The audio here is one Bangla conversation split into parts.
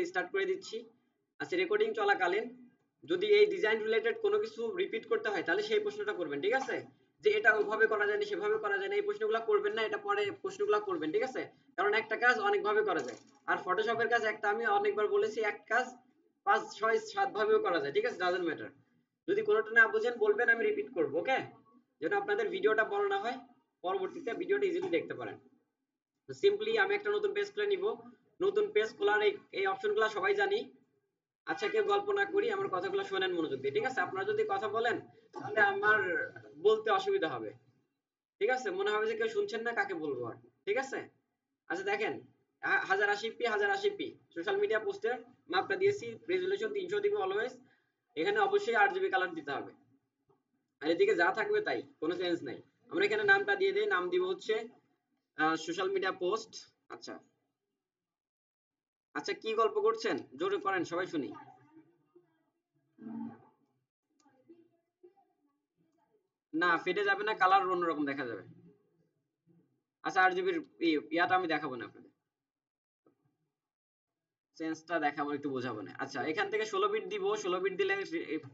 স্টার্ট করে দিচ্ছি। আচ্ছা, রেকর্ডিং চলাকালীন যদি এই ডিজাইন রিলেটেড কোনো কিছু রিপিট করতে হয় তাহলে সেই প্রশ্নটা করবেন, ঠিক আছে? যে এটা ওইভাবে করা যায় না, সেভাবে করা যায় না, এই প্রশ্নগুলো করবেন না, এটা পরে প্রশ্নগুলো করবেন, ঠিক আছে? কারণ একটা কাজ অনেকভাবে করা যায়, আর ফটোশপের কাজ একটা, আমি অনেকবার বলেছি, এক কাজ 5 6 7 ভাবেও করা যায়, ঠিক আছে? Doesn't matter. যদি কোনোটা না বুঝেন বলবেন, আমি রিপিট করব, ওকে? যেন আপনাদের ভিডিওটা বড় না হয়, পরবর্তীতে ভিডিওটা ইজিলি দেখতে পারেন। তো সিম্পলি আমি একটা নতুন পেজ খুলে নিব। নতুন পেজ খোলার এই অপশনগুলো সবাই জানি। আচ্ছা, কেউ গল্প না করি, আমার কথাগুলো শোনেন মনোযোগ দিয়ে, ঠিক আছে? আপনারা যদি কথা বলেন তাহলে আমার বলতে অসুবিধা হবে, ঠিক আছে? মনে হবে যে কেউ শুনছেন না, কাকে বলবো আর, ঠিক আছে? আচ্ছা দেখেন, 1080p 1080p সোশ্যাল মিডিয়া পোস্টের মাপটা দিয়েছি, রেজুলেশন 300 দিব অলওয়েজ। এখানে অবশ্যই 8GB কালার দিতে হবে, আর এদিকে যা থাকবে তাই, কোনো চেঞ্জ নাই। আমরা এখানে নামটা দিয়ে দেই, নাম দিব হচ্ছে সোশ্যাল মিডিয়া পোস্ট। আচ্ছা আচ্ছা, কি গল্প করছেন? জোরে করেন, সবাই শুনি। না, ফেটে যাবে না, কালার অন্যরকম দেখা যাবে। আচ্ছা, 8 জিবির ইয়াটা আমি দেখাবো না আপনাদের, চেঞ্জটা দেখাবো, একটু বোঝাবো না। আচ্ছা, এখান থেকে 16 বিট দিব, 16 বিট দিলে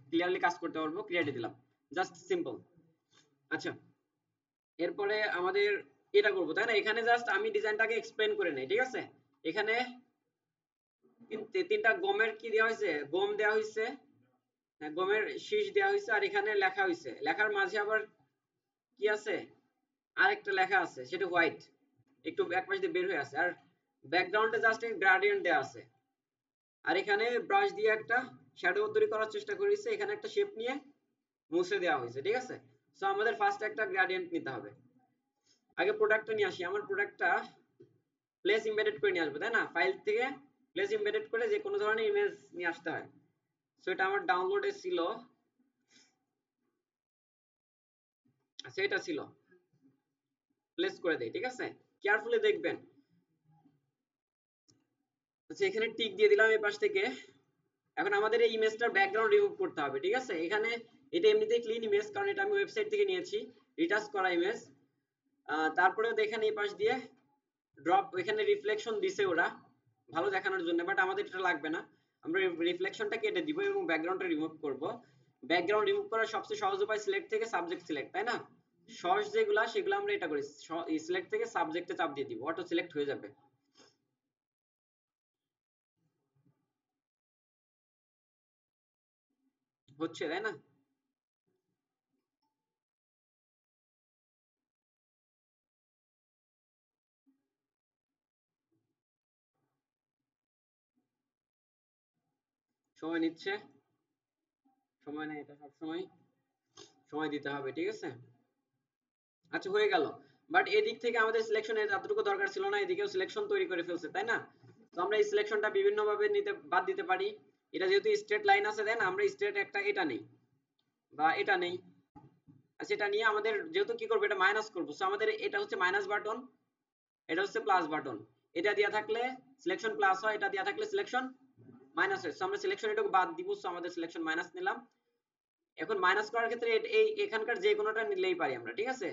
ক্লিয়ারলি কাজ করতে পারবো। ক্রিয়েটে দিলাম, জাস্ট সিম্পল। আচ্ছা, এরপরে আমাদের এটা করবো, তাই না? এখানে জাস্ট আমি ডিজাইনটাকে এক্সপ্লেন করে নেই, ঠিক আছে? এখানে তিনটা গমের কি দেওয়া হয়েছে, গম দেওয়া হয়েছে, হ্যাঁ, গমের শীষ দেওয়া হয়েছে, আর এখানে লেখা হয়েছে, লেখার মাঝে আবার কি আছে, আরেকটা লেখা আছে, সেটা হোয়াইট, একটু এক পাশ দিয়ে বের হয়ে আছে, আর ব্যাকগ্রাউন্ডে জাস্ট গ্রেডিয়েন্ট দেওয়া আছে। আর এখানে ব্রাশ দিয়ে একটা শ্যাডো তৈরি করার চেষ্টা করেছে, এখানে একটা শেপ নিয়ে মুছে দেওয়া হয়েছে, ঠিক আছে? সো আমাদের ফার্স্ট একটা গ্রেডিয়েন্ট নিতে হবে। আগে প্রোডাক্টটা নিয়ে আসি। আমার প্রোডাক্টটা প্লেস এমবেডেড করে নিয়ে আসবো, তাই না? ফাইল থেকে প্লেস এমবেডেড করে যে কোনো ধরনের ইমেজ নিয়ে আসতে হয়। সো এটা আমার ডাউনলোডে ছিল, সেটা ছিল, প্লেস করে দেই, ঠিক আছে? কেয়ারফুলি দেখবেন। আচ্ছা, এখানে টিক দিয়ে দিলাম এই পাশ থেকে। এখন আমাদের এই ইমেজটার ব্যাকগ্রাউন্ড রিমুভ করতে হবে, ঠিক আছে? এখানে এটা এমনিতেই ক্লিন ইমেজ, কারণ এটা আমি ওয়েবসাইট থেকে নিয়েছি, রিটাচ করা ইমেজ। তারপরেও দেখেন এই পাশ দিয়ে ড্রপ, এখানে রিফ্লেকশন দিছে ওরা ভালো দেখানোর জন্য, বাট আমাদের এটা লাগবে না। আমরা রিফ্লেকশনটা কেটে দিব এবং ব্যাকগ্রাউন্ডটা রিমুভ করব। ব্যাকগ্রাউন্ড রিমুভ করার সবচেয়ে সহজ উপায় সিলেক্ট থেকে সাবজেক্ট সিলেক্ট, তাই না? সহজ যেগুলা সেগুলো আমরা এটা করি, সিলেক্ট থেকে সাবজেক্টে চাপ দিয়ে দিব, অটো সিলেক্ট হয়ে যাবে। হচ্ছে, তাই না? সময় নিচ্ছে, সময় নেই, এটা সবসময় সময় দিতে হবে, ঠিক আছে? আচ্ছা, হয়ে গেল। বাট এদিক থেকে আমাদের সিলেকশনের এতটুকু দরকার ছিল না, এদিকেও সিলেকশন তৈরি করে ফেলছে, তাই না? তো আমরা এই সিলেকশনটা বিভিন্ন ভাবে নিতে বাদ দিতে পারি। এটা যেহেতু স্ট্রেট লাইন আছে, দেন আমরা স্ট্রেট একটা এটা নেই, বা এটা নেই। আচ্ছা, এটা নিয়ে আমাদের যেহেতু কি করবো, এটা মাইনাস করবো, সো আমাদের এটা হচ্ছে মাইনাস বাটন, এটা হচ্ছে প্লাস বাটন। এটা দেওয়া থাকলে সিলেকশন প্লাস হয়, এটা দেওয়া থাকলে সিলেকশন মাইনাস হয়। সো আমরা সিলেকশন এটাকে বাদ দিব, সো আমাদের সিলেকশন মাইনাস নিলাম। এখন মাইনাস করার ক্ষেত্রে এই এখানকার যে কোনোটা নিলেই পারি আমরা, ঠিক আছে?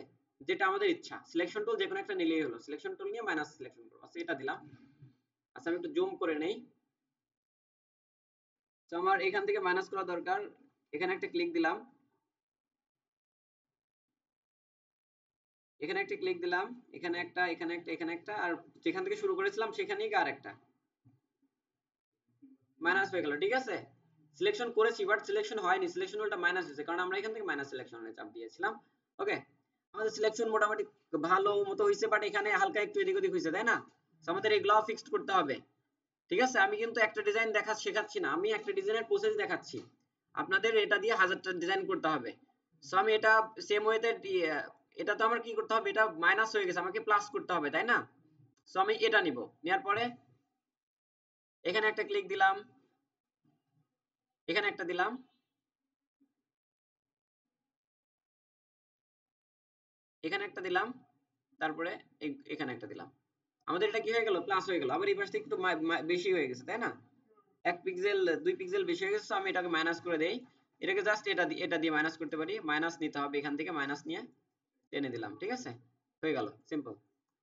যেটা আমাদের ইচ্ছা, সিলেকশন টুল যে কোনো একটা নিলেই হলো, সিলেকশন টুল নিয়ে মাইনাস সিলেকশন করব। আচ্ছা, এটা দিলাম। আচ্ছা, আমি একটু জুম করে নেই। তো আমার এখান থেকে মাইনাস করা দরকার, এখানে একটা ক্লিক দিলাম, এখানে একটা ক্লিক দিলাম, এখানে একটা, এখানে একটা, এখানে একটা, আর যেখান থেকে শুরু করেছিলাম সেখানেই আর একটা মাইনাস হয়ে গেল, ঠিক আছে? সিলেকশন করেছি বাট সিলেকশন হয়নি, সিলেকশন উল্টা মাইনাস হয়েছে, কারণ আমরা এখান থেকে মাইনাস সিলেকশনে চাপ দিয়েছিলাম। ওকে, আমাদের সিলেকশন মোটামুটি ভালো মতো হয়েছে, বাট এখানে হালকা একটু এদিক ওদিক হয়েছে, তাই না? আমাদের এগুলাও ফিক্সড করতে হবে, ঠিক আছে? আমি কিন্তু একটা ডিজাইন শেখাচ্ছি না, আমি একটা ডিজাইনের প্রসেস দেখাচ্ছি। আপনাদের এটা দিয়ে 1000টা ডিজাইন করতে হবে। সো আমি এটা সেম ওয়েতে, এটা তো আমার কি করতে হবে, এটা মাইনাস হয়ে গেছে, আমাকে প্লাস করতে হবে, তাই না? সো আমি এটা নিব, নেওয়ার পরে এখানে একটা ক্লিক দিলাম, এখানে একটা দিলাম, এখানে একটা দিলাম, তারপরে এখানে একটা দিলাম। আমাদের এটা কি হয়ে গেল, প্লাস হয়ে গেল। আবার এই পাশ থেকে একটু বেশি হয়ে গেছে, তাই না? 1 পিক্সেল 2 পিক্সেল বেশি হয়ে গেছে, তো আমি এটাকে মাইনাস করে দেই। এটাকে জাস্ট এটা দিয়ে মাইনাস করতে পারি, মাইনাস নিতে হবে, এখান থেকে মাইনাস নিয়ে টেনে দিলাম, ঠিক আছে? হয়ে গেল, সিম্পল।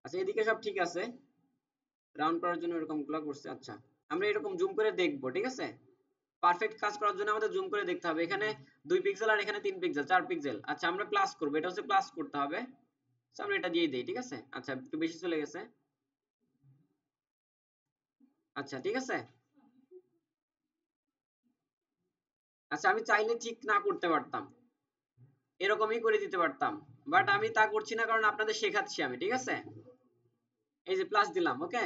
আচ্ছা, এদিকে সব ঠিক আছে, রাউন্ড করার জন্য এরকম গুলো করছে। আচ্ছা, আমরা এরকম জুম করে দেখবো, ঠিক আছে? পারফেক্ট কাজ করার জন্য আমাদের জুম করে দেখতে হবে। এখানে 2 পিক্সেল আর এখানে 3 পিক্সেল, 4 পিক্সেল। আচ্ছা আমরা প্লাস করব, এটা হচ্ছে প্লাস করতে হবে। আচ্ছা আমরা এটা দিয়ে দেই, ঠিক আছে? আচ্ছা একটু বেশি চলে গেছে। আচ্ছা ঠিক আছে। আচ্ছা আমি চাইলে ঠিক না করতে পারতাম, এরকমই করে দিতে পারতাম, বাট আমি তা করছি না কারণ আপনাদের শেখাচ্ছি আমি, ঠিক আছে? এই যে প্লাস দিলাম, ওকে।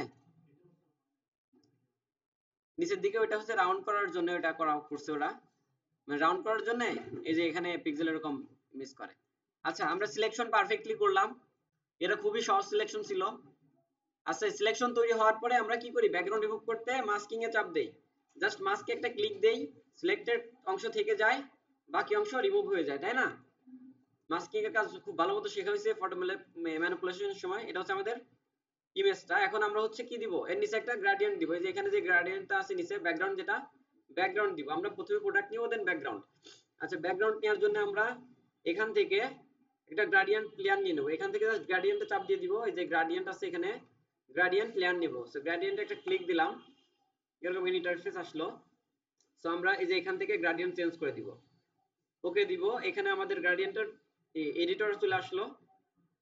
নিচের দিকে ওটা হচ্ছে রাউন্ড করার জন্য এটা করা করছে ওরা, মানে রাউন্ড করার জন্য এই যে এখানে পিক্সেল এরকম মিস করে। আচ্ছা আমরা সিলেকশন পারফেক্টলি করলাম, এটা খুবই সহজ সিলেকশন ছিল। আচ্ছা সিলেকশন তৈরি হওয়ার পরে আমরা কি করি, ব্যাকগ্রাউন্ড রিমুভ করতে মাস্কিং এ চাপ দেই, জাস্ট মাস্কে একটা ক্লিক দেই, সিলেক্টেড অংশ থেকে যায়, বাকি অংশ রিমুভ হয়ে যায়, তাই না? মাস্কিং এর কাজ খুব ভালো মতো শেখা হয়েছে ফটো ম্যানিপুলেশনের সময়। এটা হচ্ছে আমাদের ইমেজটা। এখন আমরা হচ্ছে কি দিব, এর নিচে একটা গ্রেডিয়েন্ট দিব, এই যে এখানে যে গ্রেডিয়েন্টটা আছে নিচে ব্যাকগ্রাউন্ড, যেটা ব্যাকগ্রাউন্ড দিব আমরা প্রথমে, প্রোডাক্ট নিব দেন ব্যাকগ্রাউন্ড। আচ্ছা ব্যাকগ্রাউন্ড নেওয়ার জন্য আমরা এখান থেকে একটা গ্রেডিয়েন্ট লেয়ার নিয়ে নেব, এখান থেকে জাস্ট গ্রেডিয়েন্টে চাপ দিয়ে দিব, এই যে গ্রেডিয়েন্ট আছে এখানে গ্রেডিয়েন্ট লেয়ার নিব। সো গ্রেডিয়েন্টে একটা ক্লিক দিলাম, এরকম ইন্টারফেস আসলো। সো আমরা এই যে এখান থেকে গ্রেডিয়েন্ট চেঞ্জ করে দিব, ওকে দিব। এখানে আমাদের গ্রেডিয়েন্টের এডিটর চলে আসলো।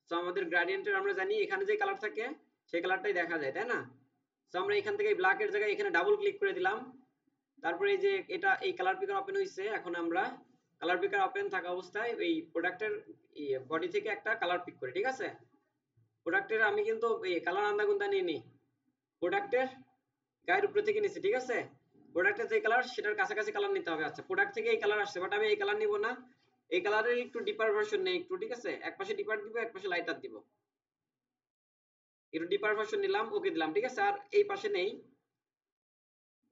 সো আমাদের গ্রেডিয়েন্টের আমরা জানি এখানে যে কালার থাকে সেই কালারটাই দেখা যায়, তাই না? সো আমরা এখান থেকে ব্ল্যাক এর জায়গায় এখানে ডাবল ক্লিক করে দিলাম। তারপরে এই যে এটা এই কালার পিকার ওপেন হইছে, এখন আমরা কালার পিকার ওপেন থাকা অবস্থায় এই প্রোডাক্টের বডি থেকে একটা কালার পিক করি, ঠিক আছে? প্রোডাক্টের আমি কিন্তু এই কালার আন্দাগুন্দা নিয়ে নিই, প্রোডাক্টের গায়ের উপরে থেকে নিছি, ঠিক আছে? প্রোডাক্টের যে কালার সেটার কাছাকাছি কালার নিতে হবে। আচ্ছা প্রোডাক্ট থেকে এই কালার আসছে, বাট আমি এই কালার নিব না, এই কালারের একটু ডিপার ভার্সন নেই একটু, ঠিক আছে? এক পাশে ডিপার দিব, এক পাশে লাইটার দিব, একটু ডিপার ভার্সন নিলাম, ওকে দিলাম, ঠিক আছে? আর এই পাশে নেই,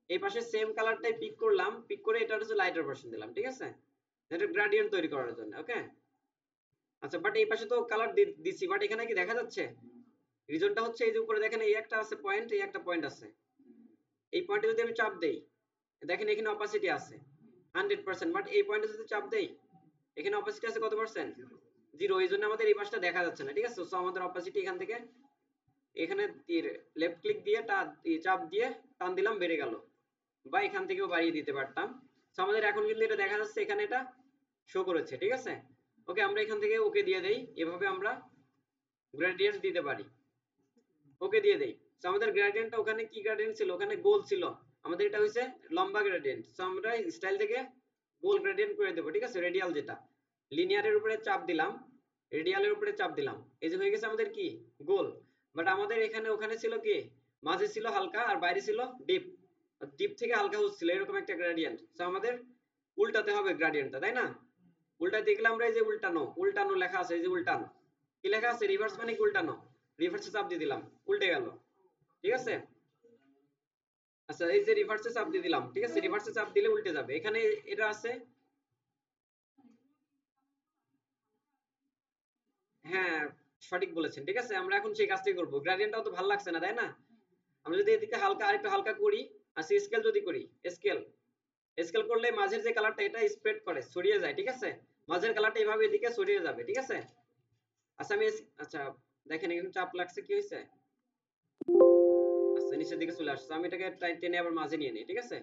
এই পাশে সেম কালারটাই পিক করলাম, পিক করে এটা হচ্ছে লাইটার ভার্সন দিলাম, ঠিক আছে? এটা গ্রেডিয়েন্ট তৈরি করার জন্য, ওকে। আচ্ছা বাট এই পাশে তো কালার দিছি, বাট এখানে কি দেখা যাচ্ছে? রিজনটা হচ্ছে এই যে উপরে দেখেন এই একটা আছে পয়েন্ট, এই একটা পয়েন্ট আছে, এই পয়েন্টে যদি আমি চাপ দেই দেখেন এখানে অপাসিটি আছে 100%, বাট এই পয়েন্টে যদি চাপ দেই এখানে অপাসিটি আছে কত পার্সেন্ট? 0। এই জন্য আমাদের এই পাশটা দেখা যাচ্ছে না, ঠিক আছে? সো আমাদের অপাসিটি এখান থেকে এখানে লেফট ক্লিক দিয়ে চাপ দিয়ে টান দিলাম, বেড়ে গেল, বা এখান থেকেও বাড়িয়ে দিতে পারতাম। সো আমাদের এখন কিন্তু এটা দেখা যাচ্ছে, এখানে এটা শো করেছে, ঠিক আছে? ওকে আমরা এখান থেকে ওকে দিয়ে দেই, এভাবে আমরা গ্রেডিয়েন্ট দিতে পারি, ওকে দিয়ে দেই। সো আমাদের গ্রেডিয়েন্টটা ওখানে কি গ্রেডিয়েন্ট ছিল, ওখানে গোল ছিল, আমাদের এটা হইছে লম্বা গ্রেডিয়েন্ট। সো আমরা স্টাইল থেকে গোল গ্রেডিয়েন্ট করে দেব, ঠিক আছে? রেডিয়াল যেটা, লিনিয়ারের উপরে চাপ দিলাম, রেডিয়ালের উপরে চাপ দিলাম, এই যে হয়ে গেছে আমাদের কি গোল। বাট আমাদের এখানে ওখানে ছিল কি, মাঝে ছিল হালকা আর বাইরে ছিল ডিপ, ডিপ থেকে হালকা হচ্ছিল এরকম একটা গ্রেডিয়েন্ট। সো আমাদের উল্টাতে হবে গ্রেডিয়েন্টটা, তাই না? উল্টা দেখলাম আমরা, এই যে উল্টানো, উল্টানো লেখা আছে, এই যে উল্টানো কি লেখা আছে, রিভার্স মানে কি উল্টানো, রিভার্সে চাপ দিয়ে দিলাম, উল্টে গেল, ঠিক আছে? আচ্ছা এই যে রিভার্সে চাপ দিয়ে দিলাম, ঠিক আছে? রিভার্সে চাপ দিলে উল্টে যাবে, এখানে এটা আছে। হ্যাঁ সঠিক বলেছেন, ঠিক আছে? আমরা এখন সেই কাজটাই করবো, গ্রেডিয়েন্টটাও তো ভালো লাগছে না, তাই না? আমরা যদি এদিকে হালকা আরেকটু হালকা করি, আচ্ছা স্কেল যদি করি, স্কেল স্কেল করলে মাঝের যে কালারটা এটা স্প্রেড করে ছড়িয়ে যায়, ঠিক আছে? মাঝের কালারটা এইভাবে এদিকে ছড়িয়ে যাবে, ঠিক আছে? আচ্ছা আমি আচ্ছা দেখেন এখানে চাপ লাগছে, কি হয়েছে? আচ্ছা নিচের দিকে চলে আসছে, আমি এটাকে টেনে আবার মাঝে নিয়ে নিই, ঠিক আছে?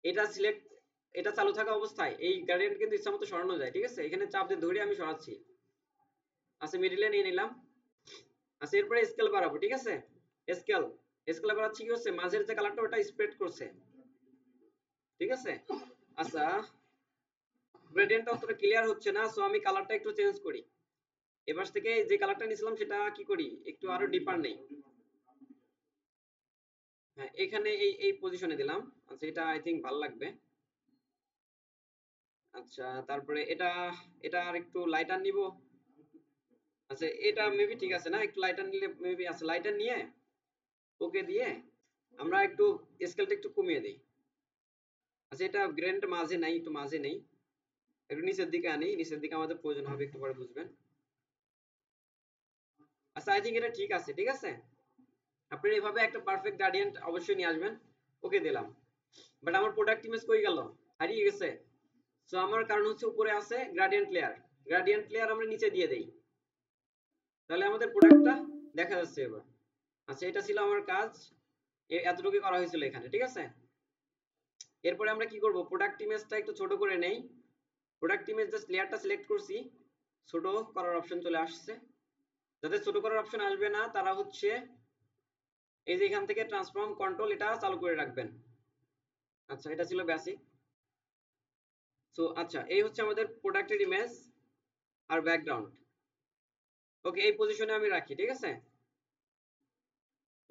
এটা সিলেক্ট, এটা চালু থাকা অবস্থায় এই গ্রেডিয়েন্ট কিন্তু ইচ্ছামতো সরানো যায়, ঠিক আছে? এখানে চাপ দিয়ে ধরে আমি সরাচ্ছি, আচ্ছা মিডিলে নিয়ে নিলাম। আচ্ছা এরপরে স্কেল বাড়াবো, ঠিক আছে? স্কেল স্কেল বাড়াচ্ছি, কি হচ্ছে মাঝের যে কালারটা ওটা স্প্রেড করছে, ঠিক আছে? আচ্ছা গ্রেডিয়েন্টটা অতটা ক্লিয়ার হচ্ছে না, সো আমি কালারটা একটু চেঞ্জ করি, এবার থেকে যে কালারটা নিয়েছিলাম সেটা কি করি, একটু আরো ডিপার নেই। হ্যাঁ এখানে এই পজিশনে দিলাম। আচ্ছা এটা আই থিংক ভালো লাগবে। আচ্ছা তারপরে এটা এটা আর একটু লাইটার নিব। আচ্ছা এটা মেবি ঠিক আছে না, একটু লাইটার নিলে মেবি, আচ্ছা লাইটার নিয়ে ওকে দিয়ে আমরা একটু স্কেলটা একটু কমিয়ে দেই। আচ্ছা এটা গ্রেন্ড মাঝে নাই, একটু মাঝে নেই, একটু নিচের দিকে আনি, নিচের দিকে আমাদের প্রয়োজন হবে, একটু পরে বুঝবেন। আচ্ছা আই থিংক এটা ঠিক আছে, ঠিক আছে? আপনি এভাবে একটা পারফেক্ট গ্রেডিয়েন্ট অবশ্যই নিয়ে আসবেন, ওকে দিলাম। বাট আমার প্রোডাক্ট ইমেজ কই গেল, হারিয়ে গেছে। সো আমার কারণ হচ্ছে উপরে আছে গ্রেডিয়েন্ট লেয়ার, গ্রেডিয়েন্ট লেয়ার আমরা নিচে দিয়ে দেই, তাহলে আমাদের প্রোডাক্টটা দেখা যাচ্ছে এবার। আচ্ছা এটা ছিল আমার কাজ, এতটুকুই করা হয়েছিল এখানে, ঠিক আছে। এরপরে আমরা কি করব, প্রোডাক্ট ইমেজটা একটু ছোট করে নেই। প্রোডাক্ট ইমেজ জাস্ট লেয়ারটা সিলেক্ট করছি, ছোট করার অপশন চলে আসছে। যাদের ছোট করার অপশন আসবে না তারা হচ্ছে এই যে এখান থেকে ট্রান্সফর্ম কন্ট্রোল এটা চালু করে রাখবেন। আচ্ছা, এটা ছিল বেসিক। সো আচ্ছা, এই হচ্ছে আমাদের প্রোডাক্টের ইমেজ আর ব্যাকগ্রাউন্ড। ওকে, এই পজিশনে আমি রাখি, ঠিক আছে।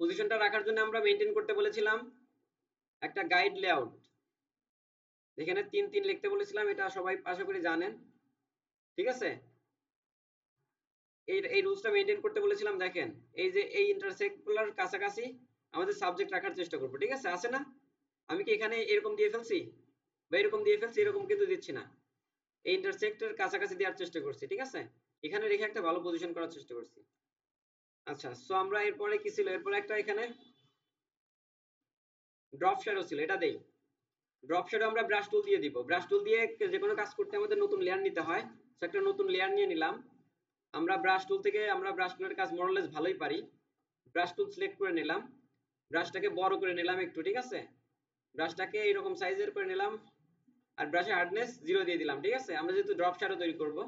পজিশনটা রাখার জন্য আমরা মেইনটেইন করতে বলেছিলাম একটা গাইড লেআউট, এখানে 3 লিখতে বলেছিলাম, এটা সবাই আশা করি জানেন, ঠিক আছে। এই রুলসটা মেইনটেইন করতে বলেছিলাম। দেখেন এই যে এই ইন্টারসেক্টগুলোর কাছাকাছি আমাদের সাবজেক্ট রাখার চেষ্টা করব, ঠিক আছে। আছে না, আমি কি এখানে এরকম দিয়ে ফেলছি বা এরকম দিয়ে ফেলছি, এরকম কিন্তু দিচ্ছি না, এই ইন্টারসেক্টের কাছাকাছি দেওয়ার চেষ্টা করছি, ঠিক আছে। এখানে রেখে একটা ভালো পজিশন করার চেষ্টা করছি। আচ্ছা, সো আমরা এরপরে কি ছিল, এরপরে একটা এখানে ড্রপ শ্যাডো ছিল, এটা দেই। ড্রপ শ্যাডো আমরা ব্রাশ টুল দিয়ে দিব। ব্রাশ টুল দিয়ে যে কোনো কাজ করতে আমাদের নতুন লেয়ার নিতে হয়, সো একটা নতুন লেয়ার নিয়ে নিলাম। আমরা ব্রাশ টুল থেকে আমরা ব্রাশ টুলের কাজ মোরলেস ভালোই পারি। ব্রাশ টুল সিলেক্ট করে নিলাম, ব্রাশটাকে বড় করে নিলাম একটু, ঠিক আছে। ব্রাশটাকে এইরকম সাইজের করে নিলাম, আর ব্রাশে হার্ডনেস 0 দিয়ে দিলাম, ঠিক আছে। আমরা যেহেতু ড্রপ শ্যাডো তৈরি করব,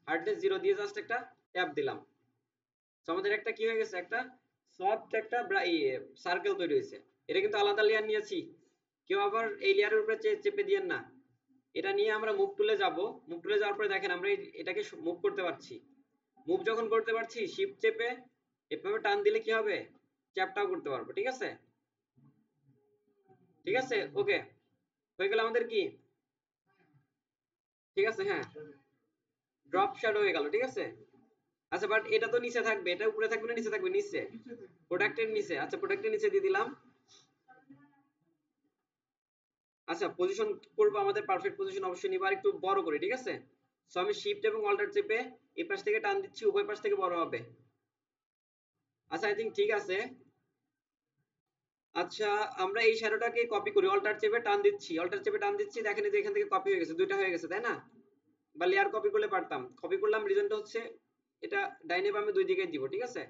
হার্ডনেস 0 দিয়ে জাস্ট একটা ট্যাপ দিলাম। তো আমাদের একটা কি হয়ে গেছে, একটা সফট একটা সার্কেল তৈরি হয়েছে। এটা কিন্তু আলাদা লেয়ার নিয়েছি, কেউ আবার এই লেয়ারের উপরে চেপে দিয়েন না। এটা নিয়ে আমরা মুভ টুলে যাব। মুভ টুলে যাওয়ার পরে দেখেন আমরা এটাকে মুভ করতে পারছি। মুভ যখন করতে পারছি, শিফট চেপে এভাবে টান দিলে কি হবে, চ্যাপটাও করতে পারবো, ঠিক আছে। ঠিক আছে, ওকে, হয়ে গেল আমাদের কি, ঠিক আছে। হ্যাঁ, ড্রপ শ্যাডো হয়ে গেল, ঠিক আছে। আচ্ছা, বাট এটা তো নিচে থাকবে, এটা উপরে থাকবে না নিচে থাকবে, নিচে, প্রোডাক্টের নিচে। আচ্ছা, প্রোডাক্টের নিচে দিয়ে দিলাম। আচ্ছা, পজিশন করব আমাদের পারফেক্ট পজিশন অবশ্যই নিব, আর একটু বড় করে, ঠিক আছে। সো আমি শিফট এবং অল্টার চেপে এই পাশ থেকে টান দিচ্ছি, উভয় পাশ থেকে বড় হবে। আচ্ছা, আই থিঙ্ক ঠিক আছে। আচ্ছা, আমরা এই শ্যাডোটাকে কপি করি, অল্টার চেপে টান দিচ্ছি, অল্টার চেপে টান দিচ্ছি, দেখেন এই যে এখান থেকে কপি হয়ে গেছে, দুইটা হয়ে গেছে, তাই না। বা লেয়ার কপি করলে পারতাম, কপি করলাম, রিজনটা হচ্ছে এটা ডাইনে বামে দুই দিকে দিব, ঠিক আছে,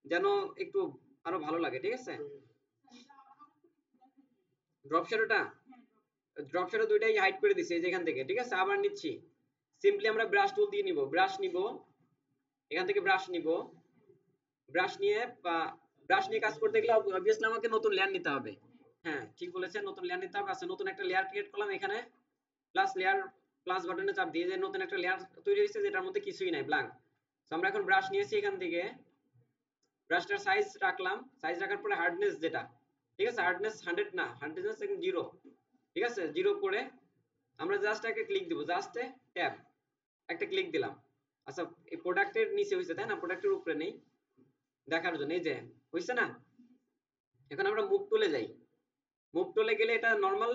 যেন একটু আরো ভালো লাগে, ঠিক আছে। ড্রপ শ্যাডোটা, ড্রপ শ্যাডো দুইটাই হাইড করে দিছি এই যে এখান থেকে, ঠিক আছে। আবার নিচ্ছি, সিম্পলি আমরা ব্রাশ টুল দিয়ে নিব, ব্রাশ নিব, এখান থেকে ব্রাশ নিব, ব্রাশ নিয়ে ব্রাশ নিয়ে কাজ করতে গেলে অবভিয়াসলি আমাকে নতুন লেয়ার নিতে হবে। হ্যাঁ, ঠিক বলেছেন, নতুন লেয়ার নিতে হবে। আচ্ছা, নতুন একটা লেয়ার ক্রিয়েট করলাম, এখানে প্লাস লেয়ার, প্লাস বাটনে চাপ দিয়ে যে নতুন একটা লেয়ার তৈরি হয়েছে যেটার মধ্যে কিছুই নাই, ব্ল্যাঙ্ক। তো আমরা এখন ব্রাশ নিয়েছি, এখান থেকে ব্রাশটার সাইজ রাখলাম, সাইজ রাখার পরে হার্ডনেস যেটা, ঠিক আছে, হার্ডনেস 100 না, হার্ডনেস এখন 0, ঠিক আছে, 0 করে আমরা জাস্ট একটা ক্লিক দিব, জাস্ট ট্যাপ একটা ক্লিক দিলাম। আচ্ছা, এই প্রোডাক্টের নিচে হয়েছে তাই না, প্রোডাক্টের উপরে নেই, দেখার জন্য এই যে হয়েছে না। এখন আমরা মুভ টুলে যাই, মুভ টুলে গেলে এটা নরমাল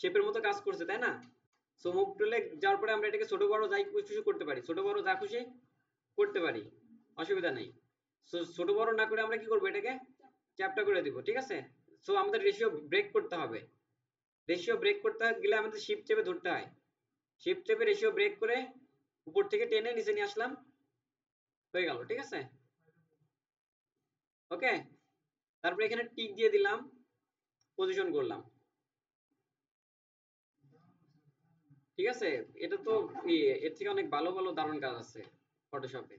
শেপের মতো কাজ করছে, তাই না। সো মুভ টুলে যাওয়ার পরে আমরা এটাকে ছোট বড় যাই খুশি করতে পারি, ছোট বড় যা খুশি করতে পারি, অসুবিধা নেই। সো ছোট বড় না করে আমরা কি করব, এটাকে চ্যাপটা করে দিব, ঠিক আছে। সো আমাদের রেশিও ব্রেক করতে হবে, রেশিও ব্রেক করতে গেলে আমাদের শিফট চেপে ধরতে হয়, শিফট চেপে রেশিও ব্রেক করে উপর থেকে টেনে নিচে নিয়ে আসলাম, হয়ে গেল, ঠিক আছে। ওকে, তারপরে এখানে টিক দিয়ে দিলাম, পজিশন করলাম, ঠিক আছে। এটা তো এর থেকে অনেক ভালো ভালো দারুণ কাজ আছে ফটোশপে,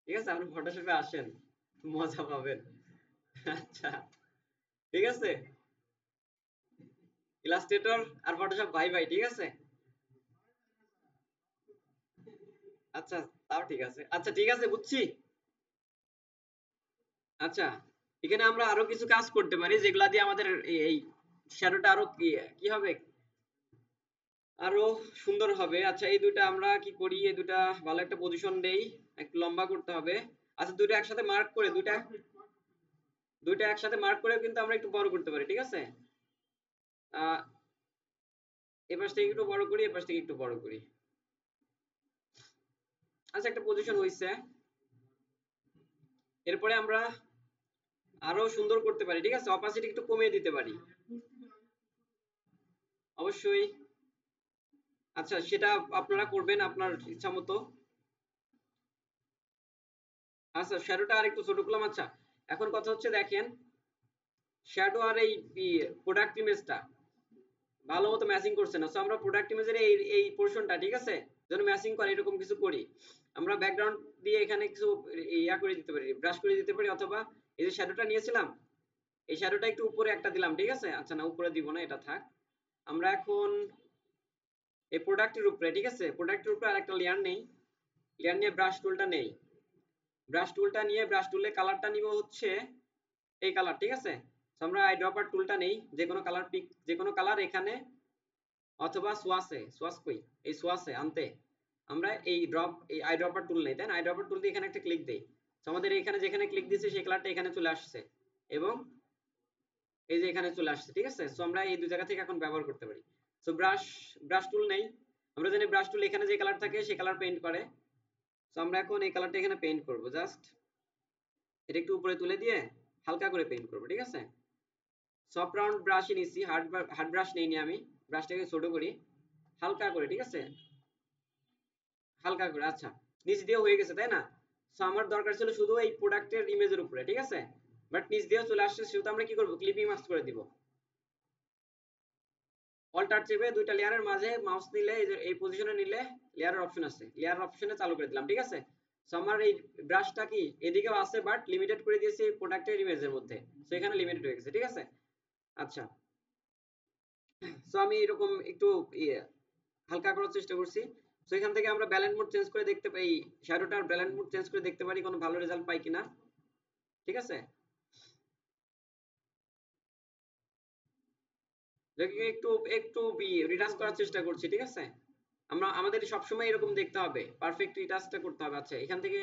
ঠিক আছে। আপনি ফটোশপে আসেন, মজা পাবেন। আচ্ছা, ঠিক আছে, ইলাস্ট্রেটর আর ফটোশপ ভাই ভাই, ঠিক আছে। আচ্ছা, তাও ঠিক আছে, আচ্ছা ঠিক আছে, বুঝছি। আচ্ছা, এখানে আমরা আরো কিছু কাজ করতে পারি যেগুলা দিয়ে আমাদের এই শ্যাডোটা আরো কি কি হবে, আরো সুন্দর হবে। আচ্ছা, এই দুইটা আমরা কি করি, এই দুইটা ভালো একটা পজিশন দেই, একটু লম্বা করতে হবে। আচ্ছা, দুইটা একসাথে মার্ক করে, দুইটা দুইটা একসাথে মার্ক করে কিন্তু আমরা একটু বড় করতে পারি, ঠিক আছে। আহ এপাশ থেকে একটু বড় করি, এপাশ থেকে একটু বড় করি। আচ্ছা, একটা পজিশন হইছে। এরপরে আমরা আরো সুন্দর করতে পারি, ঠিক আছে, অপাসিটি একটু কমিয়ে দিতে পারি, অবশ্যই। আচ্ছা, সেটা আপনারা করবেন আপনার ইচ্ছা মতো। আচ্ছা, শ্যাডোটা আর একটু ছোট করলাম। আচ্ছা, এখন কথা হচ্ছে দেখেন, শ্যাডো আর এই প্রোডাক্ট ইমেজটা ভালো মতো ম্যাচিং করছে না। সো আমরা প্রোডাক্ট ইমেজের এই পোর্শনটা ঠিক আছে যেন ম্যাচিং করে এরকম কিছু করি। আমরা ব্যাকগ্রাউন্ড দিয়ে এখানে কিছু ইয়া করে দিতে পারি, ব্রাশ করে দিতে পারি, অথবা এই যে শ্যাডোটা নিয়েছিলাম এই শ্যাডোটা একটু উপরে একটা দিলাম, ঠিক আছে। আচ্ছা না, উপরে দিব না, এটা থাক। আমরা এখন এই প্রোডাক্টের উপরে, ঠিক আছে, প্রোডাক্টের উপরে আরেকটা লেয়ার নেই, লেয়ার নিয়ে ব্রাশ টুলটা নেই, ব্রাশ টুলটা নিয়ে ব্রাশ টুলে কালারটা নিব হচ্ছে এই কালার, ঠিক আছে। আমরা আই ড্রপার টুলটা নেই, যে কোনো কালার পিক, যে কোনো কালার এখানে, অথবা সোয়াসে, সোয়াস কই, এই সোয়াসে আনতে আমরা এই আই ড্রপার টুল নেই, তাই না? আই ড্রপার টুল দিয়ে এখানে একটা ক্লিক দেই। তো আমাদের এখানে যেখানে ক্লিক দিয়েছি সেই কালারটা এখানে চলে আসছে এবং এই যে এখানে চলে আসছে, ঠিক আছে। সো আমরা এই দুই জায়গা থেকে এখন ব্যবহার করতে পারি। সো ব্রাশ টুল নেই, আমরা জানি ব্রাশ টুল এখানে যে কালার থাকে সেই কালার পেইন্ট করে। সো আমরা এখন এই কালারটা এখানে পেইন্ট করব, জাস্ট এটা একটু উপরে তুলে দিয়ে হালকা করে পেইন্ট করব, ঠিক আছে। সফট রাউন্ড ব্রাশই নিচ্ছি, হার্ড ব্রাশ নেইনি আমি, ব্রাশটাকে ছোট করি হালকা করে, ঠিক আছে, হালকা করে। আচ্ছা, নিচ দিয়ে হয়ে গেছে, তাই না? সো আমার দরকার ছিল শুধু এই প্রোডাক্টের ইমেজের উপরে, ঠিক আছে, বাট নিচ দিয়েও চলে আসছে, সেহেতু আমরা কি করব, ক্লিপিং মাস্ক করে দিব। অল্টার চেপে দুইটা লেয়ারের মাঝে মাউস নিলে এই পজিশনে নিলে লেয়ারের অপশন আছে, লেয়ার অপশনে চালু করে দিলাম, ঠিক আছে। সো আমার এই ব্রাশটা কি এদিকেও আছে বাট লিমিটেড করে দিয়েছি প্রোডাক্টের ইমেজের মধ্যে, সো এখানে লিমিটেড হয়ে গেছে, ঠিক আছে। আচ্ছা, সো আমি এরকম একটু ইয়ে হালকা করার চেষ্টা করছি। সো এখান থেকে আমরা ব্যালেন্স মোড চেঞ্জ করে দেখতে পাই, শ্যাডোটার ব্যালেন্স মোড চেঞ্জ করে দেখতে পারি কোনো ভালো রেজাল্ট পাই কিনা, ঠিক আছে। একটু একটু রিটাচ করার চেষ্টা করছি, ঠিক আছে। আমাদের সবসময় এরকম দেখতে হবে, পারফেক্ট রিটাচটা করতে হবে। আচ্ছা, এখান থেকে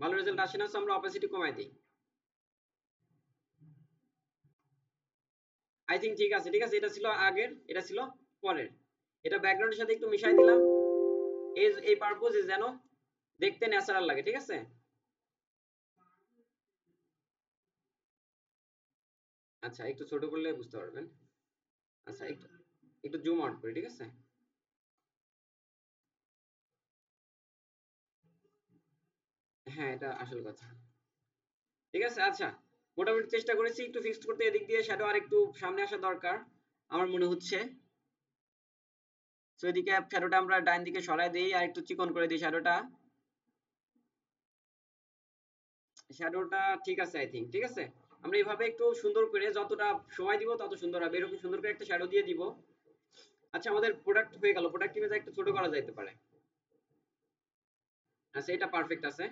ভালো রেজাল্ট আসে না, সো আমরা অপাসিটি কমাই দিই। আই থিঙ্ক ঠিক আছে, ঠিক আছে, এটা ছিল আগের, এটা ছিল পরের। এটা ব্যাকগ্রাউন্ডের সাথে একটু মিশাই দিলাম এই পারপোজে যেন দেখতে ন্যাচারাল লাগে, ঠিক আছে। আচ্ছা, একটু ছোট করলে বুঝতে পারবেন। আচ্ছা, একটু একটু জুম আউট করি, ঠিক আছে। হ্যাঁ, এটা আসল কথা, ঠিক আছে। আচ্ছা, মোটামুটি চেষ্টা করেছি একটু ফিক্সড করতে, এদিক দিয়ে শ্যাডো আর একটু সামনে আসা দরকার আমার মনে হচ্ছে। সো এদিকে শ্যাডোটা আমরা ডান দিকে সরাই দেই আর একটু চিকন করে দিই শ্যাডোটা। শ্যাডোটা ঠিক আছে, আই থিঙ্ক ঠিক আছে। আমরা এইভাবে একটু সুন্দর করে যতটা সময় দিব তত সুন্দর হবে, এরকম সুন্দর করে একটা শ্যাডো দিয়ে দিব। আচ্ছা, আমাদের প্রোডাক্ট হয়ে গেল, প্রোডাক্ট ইমেজ একটু ছোট করা যাইতে পারে। আচ্ছা, এটা পারফেক্ট আছে,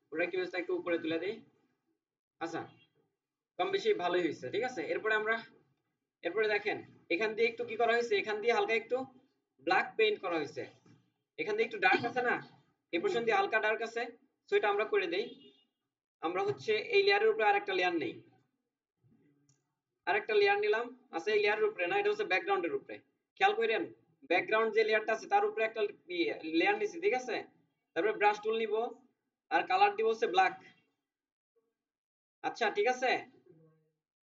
প্রোডাক্ট ইমেজটা একটু উপরে তুলে দেই। আচ্ছা, কম বেশি ভালোই হয়েছে, ঠিক আছে। এরপরে দেখেন এখান দিয়ে একটু কি করা হয়েছে, এখান দিয়ে হালকা একটু ব্ল্যাক পেইন্ট করা হয়েছে, এখান দিয়ে একটু ডার্ক আছে না, এই পোর্শন দিয়ে হালকা ডার্ক আছে। সো এটা আমরা করে দেই। আমরা হচ্ছে এই লেয়ারের উপরে আরেকটা লেয়ার নেই, আরেকটা লেয়ার নিলাম। আচ্ছা, এই লেয়ারের উপরে না, এটা হচ্ছে ব্যাকগ্রাউন্ডের উপরে, খেয়াল করেন ব্যাকগ্রাউন্ড যে লেয়ারটা আছে তার উপরে একটা লেয়ার নিছি, ঠিক আছে। তারপরে ব্রাশ টুল নিব আর কালার দিব হচ্ছে ব্ল্যাক। আচ্ছা, ঠিক আছে।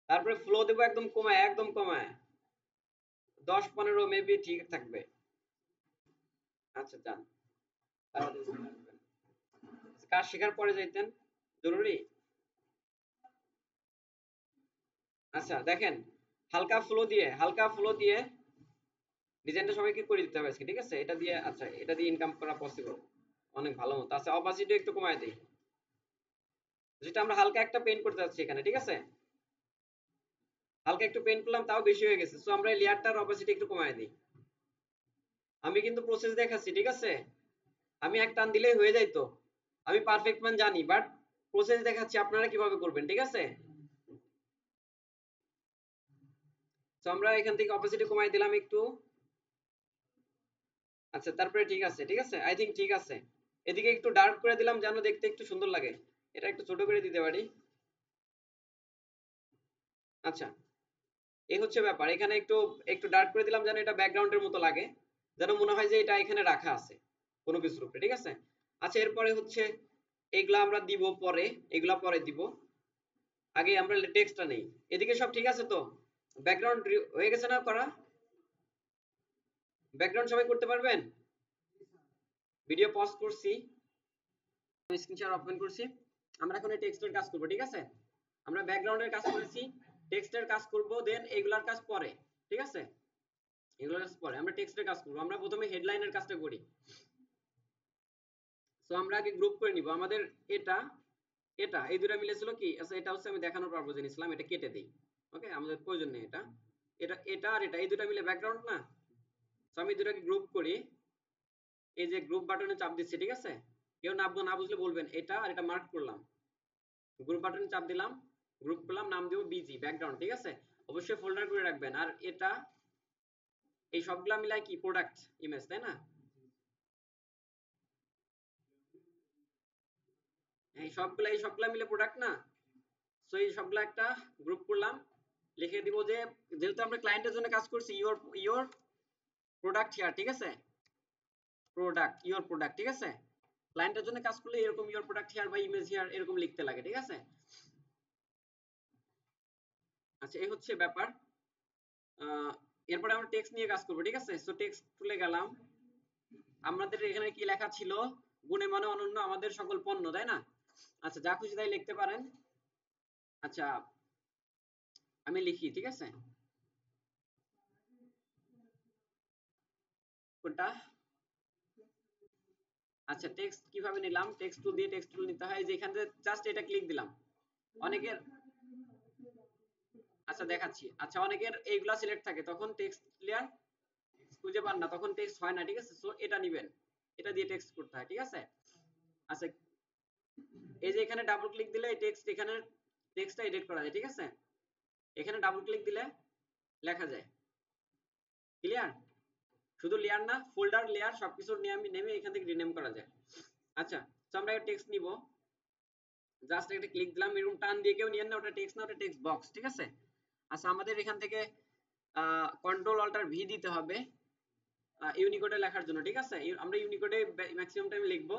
তারপরে ফ্লো দেবো একদম কমায়, একদম কমায় 10-15 মেবি ঠিক থাকবে। আচ্ছা, যান, তাড়াতাড়ি চলে আসবেন। কাজ শেখার পরে যাইতেন, জরুরি। আচ্ছা, দেখেন হালকা ফ্লো দিয়ে ডিজাইনটা সবাইকে করে দিতে হবে আজকে, ঠিক আছে। এটা দিয়ে, আচ্ছা, এটা দিয়ে ইনকাম করা পসিবল অনেক ভালো মতো। আচ্ছা, অপাসিটি একটু কমায় দেই, যেটা আমরা হালকা একটা পেইন্ট করতে যাচ্ছি এখানে, ঠিক আছে। হালকা একটু পেইন্ট করলাম, তাও বেশি হয়ে গেছে, সো আমরা এই লেয়ারটার অপাসিটি একটু কমায় দিই। আমি কিন্তু প্রসেস দেখাচ্ছি, ঠিক আছে। আমি এক টান দিলেই হয়ে যাইতো, আমি পারফেক্ট মান জানি, বাট প্রসেস দেখাচ্ছি আপনারা কিভাবে করবেন, ঠিক আছে। তো আমরা এখান থেকে অপাসিটি কমাই দিলাম একটু। আচ্ছা, তারপরে ঠিক আছে, ঠিক আছে, আই থিঙ্ক ঠিক আছে। এদিকে একটু ডার্ক করে দিলাম যেন দেখতে একটু সুন্দর লাগে, এটা একটু ছোট করে দিতে পারি। আচ্ছা, এই হচ্ছে ব্যাপার, এখানে একটু একটু ডার্ক করে দিলাম যেন এটা ব্যাকগ্রাউন্ডের মতো লাগে, যেন মনে হয় যে এটা এখানে রাখা আছে কোনো কিছুর উপরে, ঠিক আছে। আচ্ছা, এরপরে হচ্ছে এগুলা আমরা দিব পরে, এগুলা পরে দিব, আগে আমরা টেক্সটটা নেই। এদিকে সব ঠিক আছে তো? ব্যাকগ্রাউন্ড হয়ে গেছে না করা? ব্যাকগ্রাউন্ড সবাই করতে পারবেন? ভিডিও পজ করছি, স্ক্রিন শেয়ার ওপেন করছি। আমরা এখন এই টেক্সটের কাজ করব, ঠিক আছে। আমরা ব্যাকগ্রাউন্ডের কাজ করেছি, টেক্সটের কাজ করব, দেন এগুলার কাজ পরে, ঠিক আছে? এগুলোর কাজ পরে, আমরা টেক্সটের কাজ করব। আমরা প্রথমে হেডলাইনের কাজটা করি। সো আমরা আগে গ্রুপ করে নিব আমাদের এটা এটা এই দুটো মিলেছিল কি, আচ্ছা এটা হচ্ছে আমি দেখানোর পারপোজে নিছিলাম, এটা কেটে দেই। ওকে, আমাদের প্রয়োজন নেই এটা। এটা এটা আর এটা এই দুটো মিলে ব্যাকগ্রাউন্ড না। সো আমি দুটোকে গ্রুপ করি, এই যে গ্রুপ বাটনে চাপ দিচ্ছি, ঠিক আছে? কেউ না বুঝলে বলবেন, এটা আর এটা মার্ক করলাম, গ্রুপ বাটনে চাপ দিলাম, গ্রুপ করলাম, নাম দিব বিজি ব্যাকগ্রাউন্ড, ঠিক আছে? অবশ্যই ফোল্ডার করে রাখবেন। আর এটা এই সবগুলা মিলাই কি প্রোডাক্ট ইমেজ, তাই না? এই সবগুলা মিলে প্রোডাক্ট না। সো এই সবগুলা একটা গ্রুপ করলাম, লিখে দিব যে যেহেতু আমরা ক্লায়েন্টের জন্য কাজ করছি, ইওর প্রোডাক্ট হিয়ার, ঠিক আছে? প্রোডাক্ট, ইওর প্রোডাক্ট, ঠিক আছে? ক্লায়েন্টের জন্য কাজ করলে এরকম ইওর প্রোডাক্ট হিয়ার বা ইমেজ হিয়ার এরকম লিখতে লাগে, ঠিক আছে? আচ্ছা, এই হচ্ছে ব্যাপার। এরপরে আমরা টেক্সট নিয়ে কাজ করবো, ঠিক আছে? সো টেক্সট তুলে গেলাম, আমাদের এখানে কি লেখা ছিল, গুণে মানে অনন্য আমাদের সকল পণ্য, তাই না? আচ্ছা, যা খুশি তাই লিখতে পারেন। আচ্ছা, আমি লিখি, ঠিক আছে? কোনটা? আচ্ছা, টেক্সট কিভাবে নিলাম, টেক্সট টুল দিয়ে টেক্সট টুল নিতে হয়, যে এখানে জাস্ট এটা ক্লিক দিলাম। অনেকের, আচ্ছা দেখাচ্ছি, আচ্ছা অনেকের এইগুলা সিলেক্ট থাকে, তখন টেক্সট ক্লিয়ার খুঁজে পান না, তখন টেক্সট হয় না, ঠিক আছে? সো এটা নিবেন, এটা দিয়ে টেক্সট করতে হয়, ঠিক আছে? আচ্ছা, এই যে এখানে ডাবল ক্লিক দিলে এই টেক্সট, এখানে টেক্সটটা এডিট করা যায়, ঠিক আছে? এখানে ডাবল ক্লিক দিলে লেখা যায়। ক্লিয়ার? শুধু লেয়ার না, ফোল্ডার লেয়ার সবকিছু নিয়ে আমি নেমে এখান থেকে রিনেম করা যায়। আচ্ছা, তো আমরা টেক্সট নিব, জাস্ট একটা ক্লিক দিলাম, এরকম টান দিয়ে কেউ নিয়েন না, ওটা টেক্সট না, ওটা টেক্সট বক্স, ঠিক আছে? আচ্ছা, আমাদের এখান থেকে কন্ট্রোল অল্টার ভি দিতে হবে ইউনিকোডে লেখার জন্য, ঠিক আছে? আমরা ইউনিকোডে ম্যাক্সিমাম টাইম লিখবো।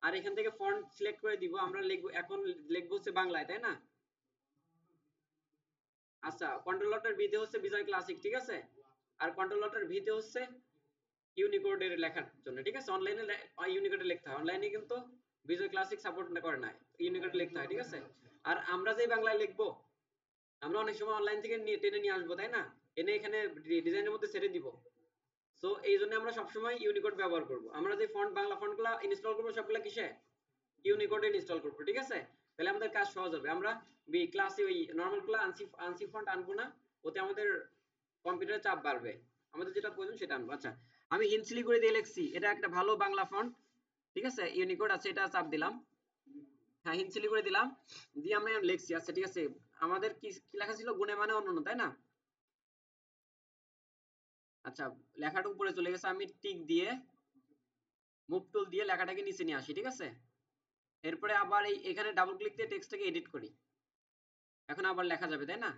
আর এখান থেকে ফন্ট সিলেক্ট করে দিব, আমরা লিখবো, এখন লিখবো হচ্ছে বাংলায়, তাই না? আচ্ছা, কন্ট্রোল অল্টার ভি তে হচ্ছে বিজয় ক্লাসিক, ঠিক আছে? আর কন্ট্রোল অল্টার ভি তে হচ্ছে ইউনিকোডের লেখার জন্য, ঠিক আছে? অনলাইনে ইউনিকোডে লিখতে হয়, অনলাইনে কিন্তু বিজয় ক্লাসিক সাপোর্ট করে না, ইউনিকোডে লিখতে হয়, ঠিক আছে? আর আমরা যে বাংলায় লিখবো, আমরা অনেক সময় অনলাইন থেকে টেনে নিয়ে আসবো, তাই না? এনে এখানে ডিজাইনের মধ্যে ছেড়ে দিব। সো এই জন্য আমরা সবসময় ইউনিকোড ব্যবহার করব। আমরা যে ফন্ট, বাংলা ফন্টগুলো ইনস্টল করবো সবগুলো কিসে, ইউনিকোডে ইনস্টল করবো, ঠিক আছে? তাহলে আমাদের কাজ সহজ হবে। আমরা ক্লাসে ওই নরমাল গুলো আনসি ফন্ট আনবো না, ওতে আমাদের কম্পিউটারে চাপ বাড়বে। আমাদের যেটা প্রয়োজন সেটা আনবো। আচ্ছা, আমি হিনসিলি করে দিয়ে লিখছি, এটা একটা ভালো বাংলা ফন্ট, ঠিক আছে? ইউনিকোড আছে, এটা চাপ দিলাম, হ্যাঁ হিনসিলি করে দিলাম, দিয়ে আমরা লিখছি। আচ্ছা ঠিক আছে, আমাদের কি কি লেখা ছিল, গুণে মানে অনন্য, তাই না? আচ্ছা, লেখাটা উপরে চলে গেছে, আমি টিক দিয়ে মুভ টুল দিয়ে লেখাটাকে নিচে নিয়ে আসি, ঠিক আছে? এরপরে আবার এই এখানে ডাবল ক্লিক দিয়ে টেক্সটটাকে এডিট করি, এখন আবার লেখা যাবে, তাই না?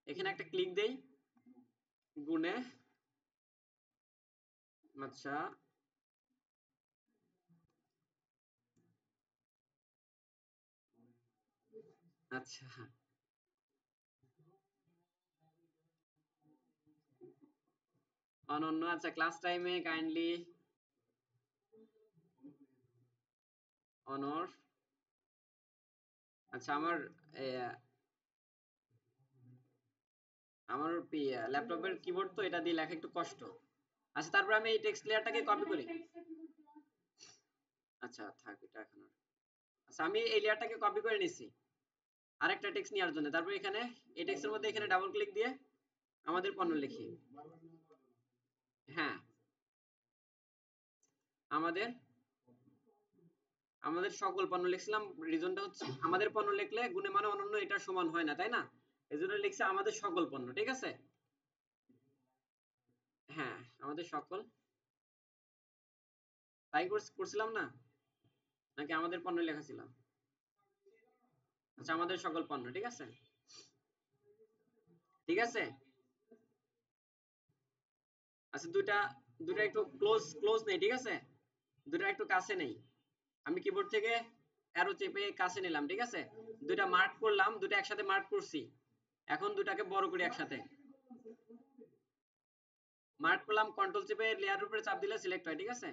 এখানে একটা ক্লিক দেই, গুণে, আচ্ছা আচ্ছা অনন্য, আচ্ছা ক্লাস টাইমে কাইন্ডলি অনর। আচ্ছা, আমার ল্যাপটপের কিবোর্ড তো, এটা দিয়ে লেখা একটু কষ্ট। আচ্ছা, তারপর আমি এই টেক্সট লেয়ারটাকে কপি করি। আচ্ছা থাক, এটা এখন আচ্ছা, আমি এই লেয়ারটাকে কপি করে নিছি আরেকটা টেক্সট নেওয়ার জন্য। তারপর এখানে এই টেক্সটের মধ্যে এখানে ডাবল ক্লিক দিয়ে আমাদের পণ্য লিখি। হ্যাঁ, আমাদের আমাদের সকল পণ্য লিখছিলাম, রিজনটা হচ্ছে আমাদের পণ্য লিখলে গুণে মানে অনন্য এটা সমান হয় না, তাই না? এজন্য লিখছি আমাদের সকল পণ্য, ঠিক আছে? হ্যাঁ, আমাদের সকল, তাই করছিলাম না, নাকি আমাদের পণ্য লেখা ছিল? আচ্ছা, আমাদের সকল পণ্য, ঠিক আছে? ঠিক আছে। আচ্ছা, দুইটা দুইটা একটু ক্লোজ ক্লোজ নেই, ঠিক আছে? দুইটা একটু কাছে নেই, আমি কিবোর্ড থেকে অ্যারো চেপে কাছে নিলাম, ঠিক আছে? দুইটা মার্ক করলাম, দুইটা একসাথে মার্ক করছি, এখন দুটাকে বড় করি একসাথে। মার্ক করলাম, কন্ট্রোল চেপে লেয়ারের উপরে চাপ দিলে সিলেক্ট হয়, ঠিক আছে?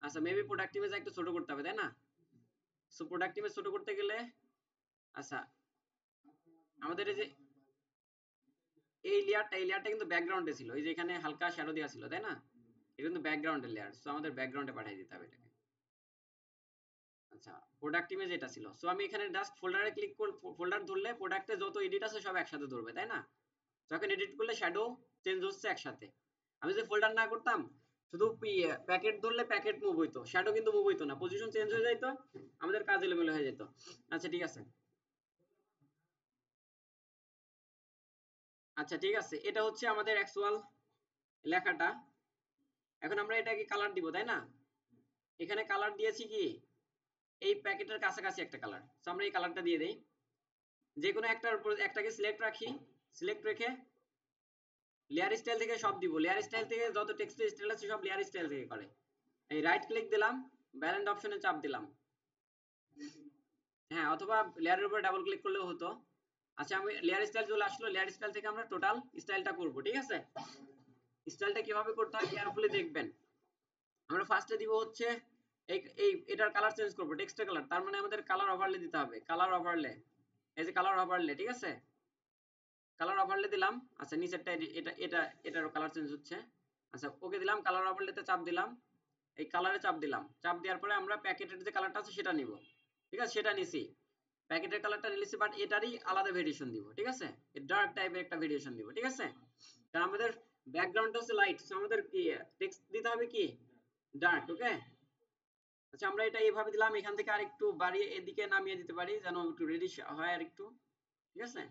আচ্ছা, মেবি প্রোডাক্ট ইমেজ একটু ছোট করতে হবে, তাই না? সো প্রোডাক্ট ইমেজ ছোট করতে গেলে, আচ্ছা আমাদের এই লেয়ারটা কিন্তু ব্যাকগ্রাউন্ডে ছিল, এই যে এখানে হালকা শ্যাডো দেওয়া ছিল, তাই না? এটা কিন্তু ব্যাকগ্রাউন্ডের লেয়ার, সো আমাদের ব্যাকগ্রাউন্ডে পাঠিয়ে দিতে হবে এটাকে। আচ্ছা, প্রোডাক্ট ইমেজ এটা ছিল, সো আমি এখানে জাস্ট ফোল্ডারে ক্লিক করে ফোল্ডার ধরলে প্রোডাক্টে যত এডিট আছে সব একসাথে ধরবে, তাই না? যখন এডিট করলে শ্যাডো চেঞ্জ হচ্ছে একসাথে। আমি যদি ফোল্ডার না করতাম, শুধু প্যাকেট ধরলে প্যাকেট মুভ হইতো, শ্যাডো কিন্তু মুভ হইতো না, পজিশন চেঞ্জ হয়ে যাইতো, আমাদের কাজ এলোমেলো হয়ে যেত। আচ্ছা ঠিক আছে, আচ্ছা ঠিক আছে, এটা হচ্ছে আমাদের অ্যাকচুয়াল লেখাটা। এখন আমরা এটাকে কালার দিব, তাই না? এখানে কালার দিয়েছি কি এই প্যাকেটের কাছাকাছি একটা কালার, তো আমরা এই কালারটা দিয়ে দেই। যে কোনো একটার উপর একটাকে সিলেক্ট রাখি, সিলেক্ট রেখে লেয়ার স্টাইল থেকে সব দিব, লেয়ার স্টাইল থেকে যত টেক্সট স্টাইল আছে সব লেয়ার স্টাইল থেকে করে। এই রাইট ক্লিক দিলাম, ব্যালেন্স অপশনে চাপ দিলাম, হ্যাঁ, অথবা লেয়ারের উপর ডাবল ক্লিক করলেও হতো। আচ্ছা, আমি লেয়ার স্টাইল চলে আসলো, লেয়ার স্টাইল থেকে আমরা টোটাল স্টাইলটা করব, ঠিক আছে? স্টাইলটা কিভাবে করতে হয় কেয়ারফুলি দেখবেন। আমরা ফার্স্টে দিব হচ্ছে এই এটার কালার চেঞ্জ করব, টেক্সটের কালার, তার মানে আমাদের কালার ওভারলে দিতে হবে, কালার ওভারলে, এই যে কালার ওভারলে, ঠিক আছে? কালার ওভারলে দিলাম। আচ্ছা, নিচেরটা এটারও কালার চেঞ্জ হচ্ছে। আচ্ছা, ওকে দিলাম, কালার ওভারলেতে চাপ দিলাম, এই কালারে চাপ দিলাম, চাপ দেওয়ার পরে আমরা প্যাকেটের যে কালারটা আছে সেটা নিব, ঠিক আছে? সেটা নিছি, প্যাকেটের কালারটা নিয়েছি, বাট এটারই আলাদা ভেরিয়েশন দিব, ঠিক আছে? ডার্ক টাইপের একটা ভেরিয়েশন দিব, ঠিক আছে? কারণ আমাদের ব্যাকগ্রাউন্ডটা হচ্ছে লাইট, সো আমাদের কি টেক্সট দিতে হবে কি ডার্ক, ওকে? আচ্ছা, আমরা এটা এইভাবে দিলাম, এখান থেকে আরেকটু বাড়িয়ে এদিকে নামিয়ে দিতে পারি যেন একটু রেডিশ হয় আর একটু, ঠিক আছে?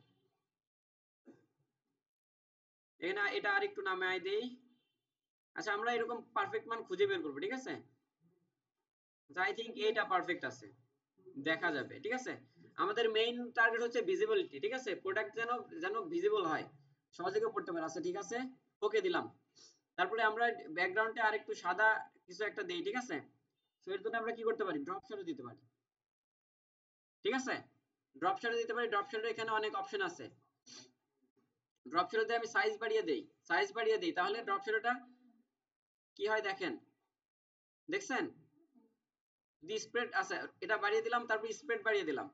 এখানে এটা আরেকটু নামিয়ে দেই। আচ্ছা, আমরা এরকম পারফেক্ট মান খুঁজে বের করব, ঠিক আছে? আই থিংক এটা পারফেক্ট আছে, দেখা যাবে, ঠিক আছে? আমাদের মেইন টার্গেট হচ্ছে ভিজিবিলিটি, ঠিক আছে? প্রোডাক্ট যেন যেন ভিজিবল হয়, সহজে কেউ পড়তে পারে। আচ্ছা ঠিক আছে, ওকে দিলাম। তারপরে আমরা ব্যাকগ্রাউন্ডে আরেকটু সাদা কিছু একটা দেই, ঠিক আছে? সো এর জন্য আমরা কি করতে পারি, ড্রপ শ্যাডো দিতে পারি, ঠিক আছে? ড্রপ শ্যাডো দিতে পারি, ড্রপ শ্যাডো এখানে অনেক অপশন আছে। ড্রপ শ্যাডোতে আমি সাইজ বাড়িয়ে দেই, সাইজ বাড়িয়ে দেই, তাহলে ড্রপ শ্যাডোটা কি হয় দেখেন, দেখছেন? দি স্প্রেড, আচ্ছা এটা বাড়িয়ে দিলাম, তারপর স্প্রেড বাড়িয়ে দিলাম।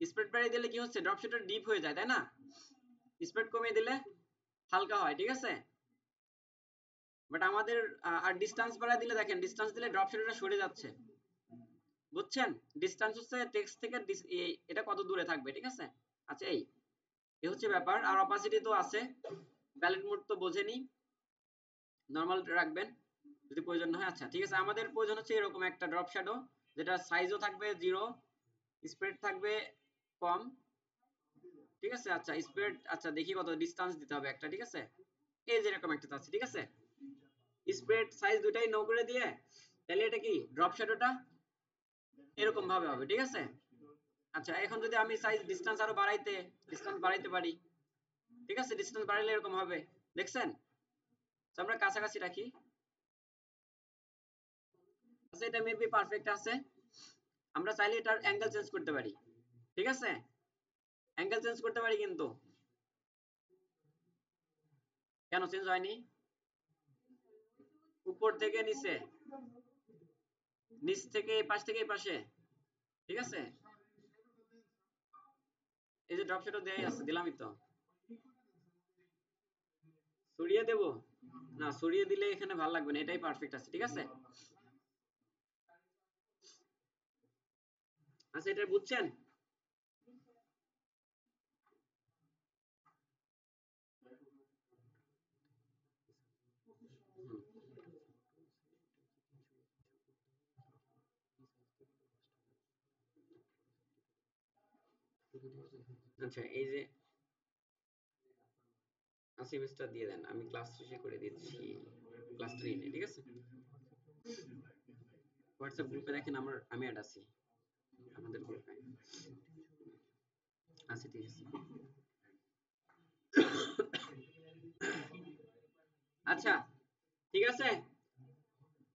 স্প্রেড বাড়িয়ে দিলে কি হচ্ছে, ড্রপ শ্যাডোটা ডিপ হয়ে যায়, তাই না? স্প্রেড কমিয়ে দিলে হালকা হয়, ঠিক আছে? বাট আমাদের আর ডিসটেন্স বাড়ায় দিলে দেখেন, ডিসটেন্স দিলে ড্রপ শ্যাডোটা সরে যাচ্ছে, বুঝছেন? ডিসটেন্স হচ্ছে টেক্সট থেকে এটা কত দূরে থাকবে, ঠিক আছে? আচ্ছা, এই হচ্ছে ব্যাপার। আর অপাসিটি তো আছে, ব্যালেন্স মোড তো বোঝেনি, নরমাল রাখবেন যদি প্রয়োজন হয়। আচ্ছা ঠিক আছে, আমাদের প্রয়োজন হচ্ছে এরকম একটা ড্রপ শ্যাডো, যেটা সাইজও থাকবে 0, স্প্রেড থাকবে কম, ঠিক আছে? আচ্ছা স্প্রেড, আচ্ছা দেখি কত ডিসটেন্স দিতে হবে একটা, ঠিক আছে? এই যে এরকম একটা আছে, ঠিক আছে? স্প্রেড সাইজ দুটাই নো করে দিয়ে, তাহলে এটা কি ড্রপ শ্যাডোটা এরকম ভাবে হবে, ঠিক আছে? আচ্ছা, এখন যদি আমি সাইজ ডিসটেন্স আরো ডিসটেন্স বাড়াইতে পারি, ঠিক আছে? ডিসটেন্স বাড়াইলে এরকম হবে, দেখছেন? তো আমরা কাছাকাছি রাখি। আচ্ছা, এটা মেবি পারফেক্ট আছে। আমরা চাইলে এটার অ্যাঙ্গেল চেঞ্জ করতে পারি, ঠিক আছে? অ্যাঙ্গেল চেঞ্জ করতে পারি, কিন্তু কেন চেঞ্জ হয়নি? উপর থেকে নিচে, নিচ থেকে এই পাশ থেকে এই পাশে, ঠিক আছে? এই যে ড্রপ শ্যাডো দেয়াই আছে, দিলামই তো। সরিয়ে দেব না, সরিয়ে দিলে এখানে ভালো লাগবে না, এটাই পারফেক্ট আছে, ঠিক আছে? আচ্ছা, এটা বুঝছেন? আচ্ছা, এই যে আসিফ দিয়ে দেন, আমি ক্লাস শেষে করে দিচ্ছি, ক্লাসটা নিয়ে নিই, ঠিক আছে? হোয়াটসঅ্যাপ গ্রুপে দেখেন আমি অ্যাড আছি, আমাদের গ্রুপে। আচ্ছা ঠিক আছে। আচ্ছা ঠিক আছে,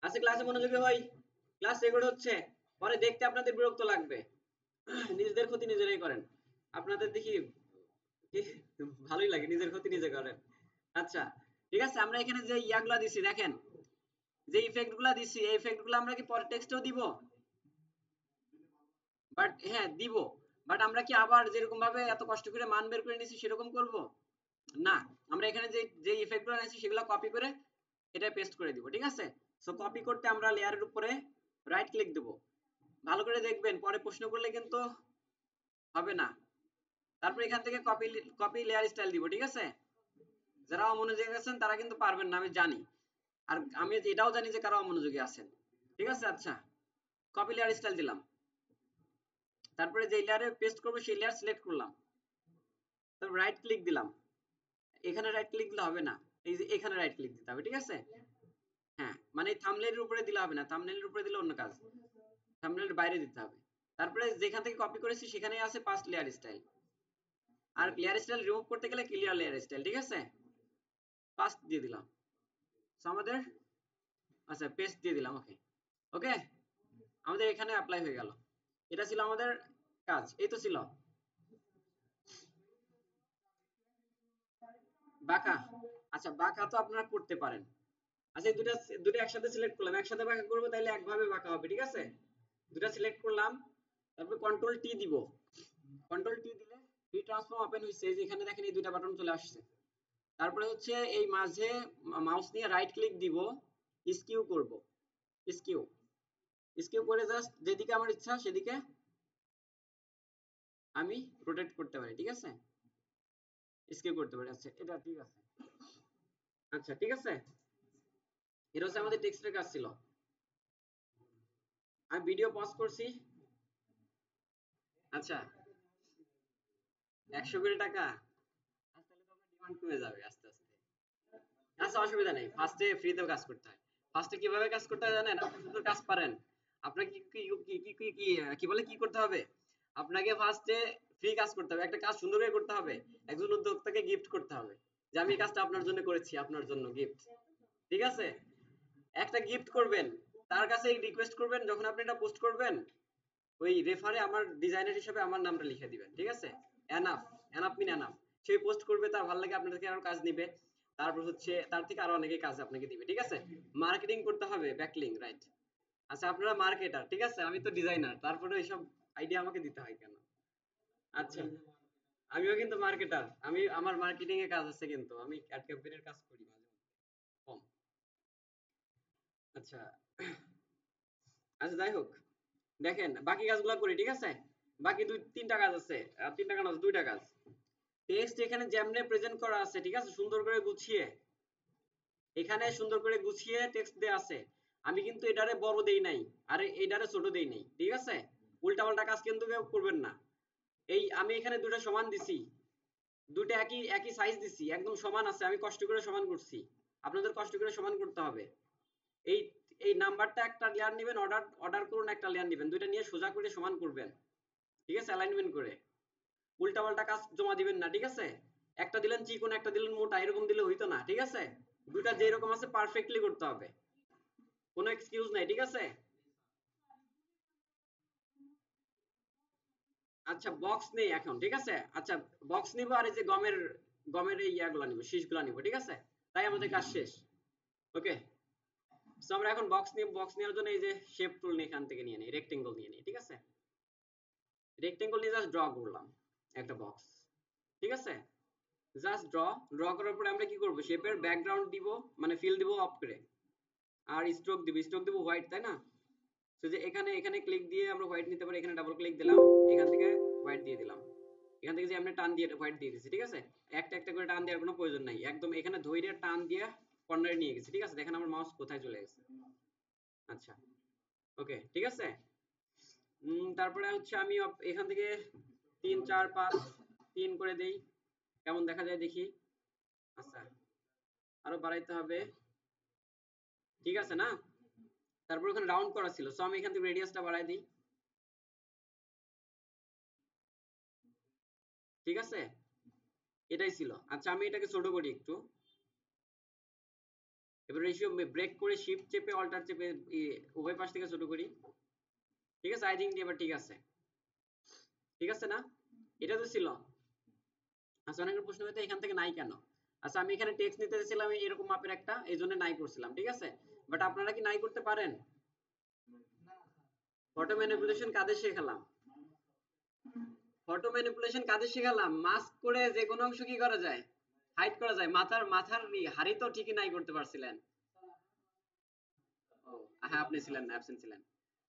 আজকে ক্লাসে মনোযোগী হই, ক্লাস রেকর্ড হচ্ছে, পরে দেখতে আপনাদের বিরক্ত লাগবে, নিজেদের ক্ষতি নিজেরাই করেন, আপনাদের দেখি ভালোই লাগে, নিজের ক্ষতি নিজে করেন। আচ্ছা ঠিক আছে, আমরা এখানে যে ইয়াগুলা দিছি দেখেন, যে ইফেক্ট গুলা দিছি, এই ইফেক্ট গুলো আমরা কি পরে টেক্সটেও দিব? বাট হ্যাঁ দিব, বাট আমরা কি আবার যেরকম ভাবে এত কষ্ট করে মান বের করে নিছি সেরকম করব না। আমরা এখানে যে যে ইফেক্ট গুলো নিয়েছি সেগুলো কপি করে এটা পেস্ট করে দিব, ঠিক আছে? সো কপি করতে আমরা লেয়ারের উপরে রাইট ক্লিক দেব। ভালো করে দেখবেন, পরে প্রশ্ন করলে কিন্তু হবে না। তারপর এখান থেকে কপি কপি লেয়ার স্টাইল দিব, ঠিক আছে? যারা অমনোযোগী আছেন তারা কিন্তু পারবেন না, আমি জানি। আর আমি এটাও জানি যে কারা অমনোযোগী আছেন, ঠিক আছে? আচ্ছা, কপি লেয়ার স্টাইল দিলাম। তারপরে যে লেয়ারে পেস্ট করব সেই লেয়ার সিলেক্ট করলাম। তারপর রাইট ক্লিক দিলাম। এখানে রাইট ক্লিক দিলে হবে না, এই যে এখানে রাইট ক্লিক দিতে হবে, ঠিক আছে? হ্যাঁ, মানে থাম্বনেইলের উপরে দিলে হবে না, থাম্বনেইলের উপরে দিলে অন্য কাজ, থাম্বনেইলের বাইরে দিতে হবে। তারপরে যেখান থেকে কপি করেছি সেখানেই আছে পাস্ট লেয়ার স্টাইল। আর লেয়ার স্টাইল রিমুভ করতে গেলে ক্লিয়ার লেয়ার স্টাইল, ঠিক আছে? পাস্ট দিয়ে দিলাম। সো আমাদের, আচ্ছা পেস্ট দিয়ে দিলাম। ওকে ওকে, আমাদের এখানে অ্যাপ্লাই হয়ে গেল। এটা ছিল আমাদের কাজ, এই তো ছিল। বাঁকা, আচ্ছা বাঁকা তো আপনারা করতে পারেন। আচ্ছা এই দুটা দুটো একসাথে সিলেক্ট করলাম, একসাথে বাঁকা করবো তাহলে একভাবে বাঁকা হবে, ঠিক আছে? দুটা সিলেক্ট করলাম, তারপর কন্ট্রোল টি দিব। কন্ট্রোল টি দিলে ফ্রি ট্রান্সফর্ম ওপেন হইছে, এই যে এখানে দেখেন এই দুইটা বাটন চলে আসছে। তারপরে হচ্ছে এই মাঝে মাউস নিয়ে রাইট ক্লিক দিব, স্কিউ করব। স্কিউ, স্কিউ করে জাস্ট যেদিকে আমার ইচ্ছা সেদিকে আমি রোটেট করতে পারি, ঠিক আছে? স্কিউ করতে পারি। আচ্ছা এটা ঠিক আছে। আচ্ছা ঠিক আছে, এটা হচ্ছে আমাদের টেক্সটের কাজ ছিল। আমি ভিডিও পজ করছি। আচ্ছা 100 কোটি টাকা, আচ্ছা তাহলে তো আপনার ডিমান্ড কমে যাবে আস্তে আস্তে। আচ্ছা অসুবিধা নেই, ফার্স্টে ফ্রিতেও কাজ করতে হয়। ফার্স্টে কিভাবে কাজ করতে হয় জানেন? আপনি সুন্দর কাজ পারেন। আপনাকে কি বলে কি করতে হবে? আপনাকে ফার্স্টে ফ্রি কাজ করতে হবে, একটা কাজ সুন্দর করে করতে হবে, একজন উদ্যোক্তাকে গিফট করতে হবে যে আমি এই কাজটা আপনার জন্য করেছি, আপনার জন্য গিফট, ঠিক আছে? একটা গিফট করবেন, তার কাছে রিকোয়েস্ট করবেন, যখন আপনি এটা পোস্ট করবেন ওই রেফারে আমার ডিজাইনার হিসেবে আমার নামটা লিখে দিবেন, ঠিক আছে? এনাফ, এনাফ মিন এনাফ। সে পোস্ট করবে, তার ভালো লাগে, আপনার থেকে আরো কাজ নিবে। তারপর হচ্ছে তার থেকে আরো অনেকে কাজ আপনাকে দিবে, ঠিক আছে? মার্কেটিং করতে হবে, ব্যাকলিং, রাইট? আচ্ছা আপনারা মার্কেটার, ঠিক আছে? আমি তো ডিজাইনার, তারপরে এইসব আইডিয়া আমাকে দিতে হয় কেন? আচ্ছা আমিও কিন্তু মার্কেটার, আমি আমার মার্কেটিং এ কাজ আছে, কিন্তু আমি অ্যাড ক্যাম্পেইনের কাজ করি মাঝে মধ্যে, কম। আচ্ছা আচ্ছা যাই হোক, দেখেন বাকি কাজগুলো করি, ঠিক আছে? বাকি তিনটা কাজ আছে, আর তিনটা কাজ, দুইটা কাজ। টেক্সট এখানে যেমনে প্রেজেন্ট করা আছে, ঠিক আছে, সুন্দর করে গুছিয়ে, এখানে সুন্দর করে গুছিয়ে টেক্সট দেয়া আছে। আমি কিন্তু এটারে বড় দেই নাই, আর এটারে ছোট দেই নাই, ঠিক আছে? উল্টাপাল্টা কাজ কিন্তু কেউ করবেন না। এই আমি এখানে দুটো সমান দিছি, দুটো একই একই সাইজ দিছি, একদম সমান আছে, আমি কষ্ট করে সমান করছি। আপনাদের কষ্ট করে সমান করতে হবে। এই এই নাম্বারটা একটা লেয়ার নেবেন, অর্ডার অর্ডার করুন, একটা লেয়ার নেবেন, দুইটা নিয়ে সোজা করে সমান করবেন, ঠিক আছে? অ্যালাইনমেন্ট করে উল্টাপাল্টা কাজ জমা দিবেন না, ঠিক আছে? একটা দিলেন চিকন, একটা দিলেন মোটা, এরকম দিলে হইতো না, ঠিক আছে? দুইটা যেরকম আছে পারফেক্টলি করতে হবে, কোনো এক্সকিউজ নাই, ঠিক আছে? আচ্ছা বক্স নেই এখন, ঠিক আছে? আচ্ছা বক্স নিব, আর এই যে গমের গমের এই ইয়াগুলা নিব, শীষগুলা নিব, ঠিক আছে? তাই আমাদের কাজ শেষ। ওকে, সো আমরা এখন বক্স নিব, বক্স নেওয়ার জন্য এই যে শেপ টুল নিয়ে এখান থেকে নিয়ে নিই, রেক্টেঙ্গল নিয়ে নিই, ঠিক আছে? রেক্টেঙ্গল নিয়ে জাস্ট ড্র করলাম একটা বক্স, ঠিক আছে? জাস্ট ড্র, ড্র করার পরে আমরা কি করব, শেপের ব্যাকগ্রাউন্ড দিব, মানে ফিল দিব অফ করে, আর স্ট্রোক দিব, স্ট্রোক দিব হোয়াইট, তাই না? তো যে এখানে এখানে ক্লিক দিয়ে আমরা হোয়াইট নিতে পারি, এখানে ডাবল ক্লিক দিলাম, এখান থেকে হোয়াইট দিয়ে দিলাম, এখান থেকে যে আমরা টান দিয়ে হোয়াইট দিয়ে দিচ্ছি, ঠিক আছে? একটা একটা করে টান দেওয়ার কোনো প্রয়োজন নাই, একদম এখানে ধইরে টান দিয়ে কর্নারে নিয়ে গেছি, ঠিক আছে? দেখেন আমার মাউস কোথায় চলে গেছে। আচ্ছা ওকে ঠিক আছে। তারপরে হচ্ছে আমি এখান থেকে 3 4 5 3 করে দেই, কেমন দেখা যায় দেখি। আচ্ছা আরো বাড়াইতে হবে, ঠিক আছে না? তারপর ওখানে রাউন্ড করা ছিল, সো আমি এখান থেকে রেডিয়াসটা বাড়াই দিই, ঠিক আছে? এটাই ছিল। আচ্ছা আমি এটাকে ছোট করি একটু, এবার রেশিও ব্রেক করে শিফট চেপে অল্টার চেপে উভয় পাশ থেকে ছোট করি, ঠিক আছে? আই থিঙ্ক এবার ঠিক আছে, ঠিক আছে না? এটা তো ছিল। আচ্ছা অনেকের প্রশ্ন হয়তো এখান থেকে নাই কেন। আচ্ছা আমি এখানে টেক্সট নিতে চাইছিলাম এরকম মাপের একটা, এই জন্য নাই করছিলাম, ঠিক আছে? বাট আপনারা কি নাই করতে পারেন? ফটো ম্যানিপুলেশন কাদের শেখালাম? ফটো ম্যানিপুলেশন কাজে শিখালাম, মাস্ক করে যে কোনো অংশ কি করা যায়, হাইড করা যায়। মাথার হাড়ি তো ঠিকই নাই করতে পারছিলেন। ও হ্যাঁ, আপনি ছিলেন না, অ্যাবসেন্ট ছিলেন।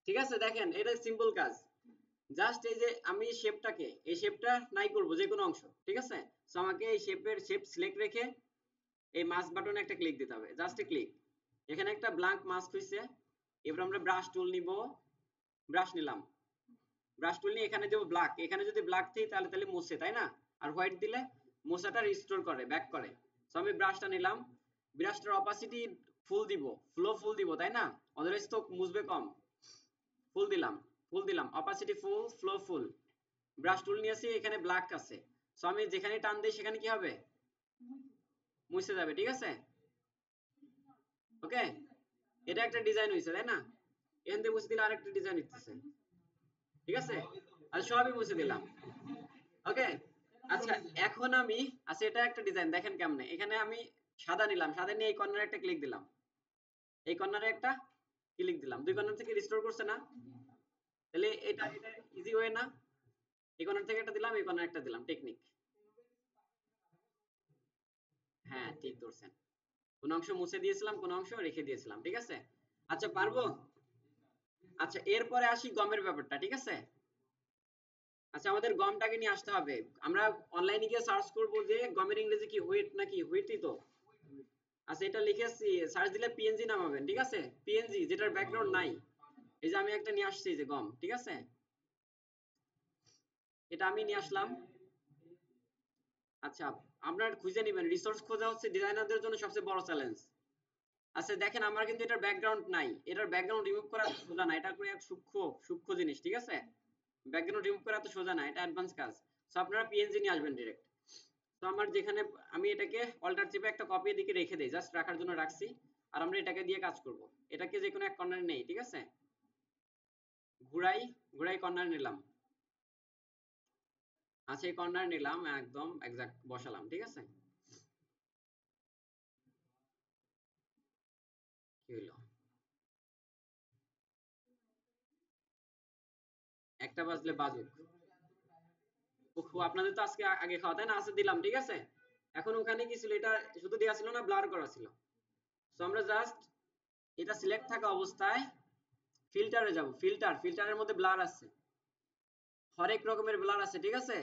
ঠিক আছে, দেখেন এটা সিম্পল কাজ। জাস্ট এই যে আমি এই শেপটা নাই করব যে কোনো অংশ, ঠিক আছে। সো আমাকে এই শেপ সিলেক্ট রেখে এই মাস্ক বাটনে একটা ক্লিক দিতে হবে, জাস্ট এ ক্লিক। এখানে একটা ব্ল্যাঙ্ক মাস্ক হইছে। এবার আমরা ব্রাশ টুল নিব, ব্রাশ নিলাম, ব্রাশ টুল নিয়ে এখানে দেব ব্ল্যাক। এখানে যদি ব্ল্যাক দিই তাহলে মুছে, তাই না? আর হোয়াইট দিলে মোছাটা রিস্টোর করে, ব্যাক করে। সো আমি ব্রাশটা নিলাম, ব্রাশটার অপাসিটি ফুল দিব, ফ্লো ফুল দিব, তাই না? অদারওয়াইজ তো মুছবে কম। ফুল দিলাম, অপাসিটি ফুল, ফ্লো ফুল। ব্রাশ টুল নিয়েছি, এখানে ব্ল্যাক আছে। সো আমি যেখানে টান দিই সেখানে কি হবে, মুছে যাবে, ঠিক আছে। ওকে, এটা একটা ডিজাইন হয়েছে, তাই না? এখান থেকে মুছে দিলে আরেকটা ডিজাইন হচ্ছে, ঠিক আছে। আর সবই মুছে দিলাম। ওকে, আচ্ছা এখন আমি, আচ্ছা এটা একটা ডিজাইন দেখেন কেমনে। এখানে আমি সাদা নিলাম, সাদা নিয়ে এই কর্নারে একটা ক্লিক দিলাম, এই কর্নারে একটা ক্লিক দিলাম, দুই কর্নার থেকে রিস্টোর করছে না? তাহলে এটা ইজি ওয়ে না? এই কর্নার থেকে একটা দিলাম, এই কর্নারে একটা দিলাম, টেকনিক। হ্যাঁ ঠিক ধরছেন, কোন অংশ মুছে দিয়েছিলাম, কোন অংশ রেখে দিয়েছিলাম, ঠিক আছে। আচ্ছা পারবো। আচ্ছা এরপরে আসি গমের ব্যাপারটা, ঠিক আছে। আচ্ছা আমাদের গমটাকে নিয়ে আসতে হবে। আমরা অনলাইনে গিয়ে সার্চ করব যে গমের ইংরেজি কি, হুইট নাকি, হুইটই তো। আচ্ছা এটা লিখেছি, সার্চ দিলে পিএনজি নামাবেন, ঠিক আছে। পিএনজি যেটার ব্যাকগ্রাউন্ড নাই। এই যে আমি একটা নিয়ে আসছি, এই যে গম, ঠিক আছে। এটা আমি নিয়ে আসলাম। আচ্ছা আপনার খুঁজে নেবেন, রিসোর্স খোঁজা হচ্ছে ডিজাইনারদের জন্য সবচেয়ে বড় চ্যালেঞ্জ। আচ্ছা দেখেন আমার কিন্তু এটার ব্যাকগ্রাউন্ড নাই, এটার ব্যাকগ্রাউন্ড রিমুভ করা এত সোজা না, এটা করে এক সূক্ষ্ম সূক্ষ্ম জিনিস, ঠিক আছে। ব্যাকগ্রাউন্ড রিমুভ করা এত সোজা না, এটা অ্যাডভান্স কাজ। সো আপনারা পিএনজি নিয়ে আসবেন ডাইরেক্ট। তো আমার যেখানে, আমি এটাকে অল্টার চেপে একটা কপি এদিকে রেখে দেই, জাস্ট রাখার জন্য রাখছি। আর আমরা এটাকে দিয়ে কাজ করব। এটাকে যে কোনো এক কর্নারে নেই, ঠিক আছে। ঘুরাই, ঘুরাই কর্নার নিলাম। আচ্ছা এই কর্নার নিলাম, একদম এক্সাক্ট বসালাম, ঠিক আছে। কি হলো, একটা বাজলে বাজুক। ওহো, আপনাদের তো আজকে আগে খাওয়া, তাই না? আচ্ছা দিলাম, ঠিক আছে। এখন ওখানে কি ছিল, এটা শুধু দেওয়া ছিল না, ব্লার করা ছিল। তো আমরা জাস্ট এটা সিলেক্ট থাকা অবস্থায় ফিল্টারে যাব, ফিল্টারের মধ্যে ব্লার আছে, হরেক রকমের ব্লার আছে, ঠিক আছে।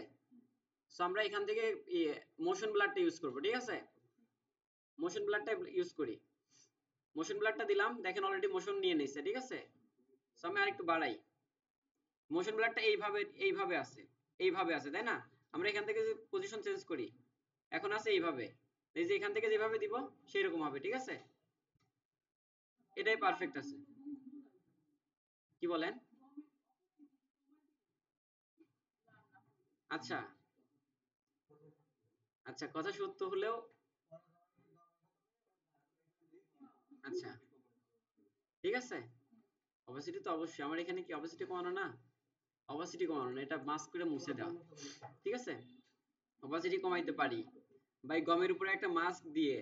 সো আমরা এখান থেকে মোশন ব্লারটা ইউজ করব, ঠিক আছে। মোশন ব্লারটা ইউজ করি, মোশন ব্লারটা দিলাম, দেখেন অলরেডি মোশন নিয়ে নিচ্ছে, ঠিক আছে। সো আমি আরেকটু বাড়াই, মোশন ব্লারটা এইভাবে আছে, এইভাবে আছে, তাই না? আমরা এখান থেকে যে পজিশন চেঞ্জ করি, এখন আছে এইভাবে। এই যে এখান থেকে যেভাবে দিব সেই রকম হবে, ঠিক আছে। এটাই পারফেক্ট আছে। কি বলেন? আচ্ছা, আচ্ছা কথা সত্য হলেও, আচ্ছা ঠিক আছে। অপাসিটি তো অবশ্যই, আমার এখানে কি অপাসিটি কমানো না, অপাসিটি কমানো না, এটা মাস্ক করে মুছে দেওয়া, ঠিক আছে। অপাসিটি কমাইতে পারি ভাই, গমের উপরে একটা মাস্ক দিয়ে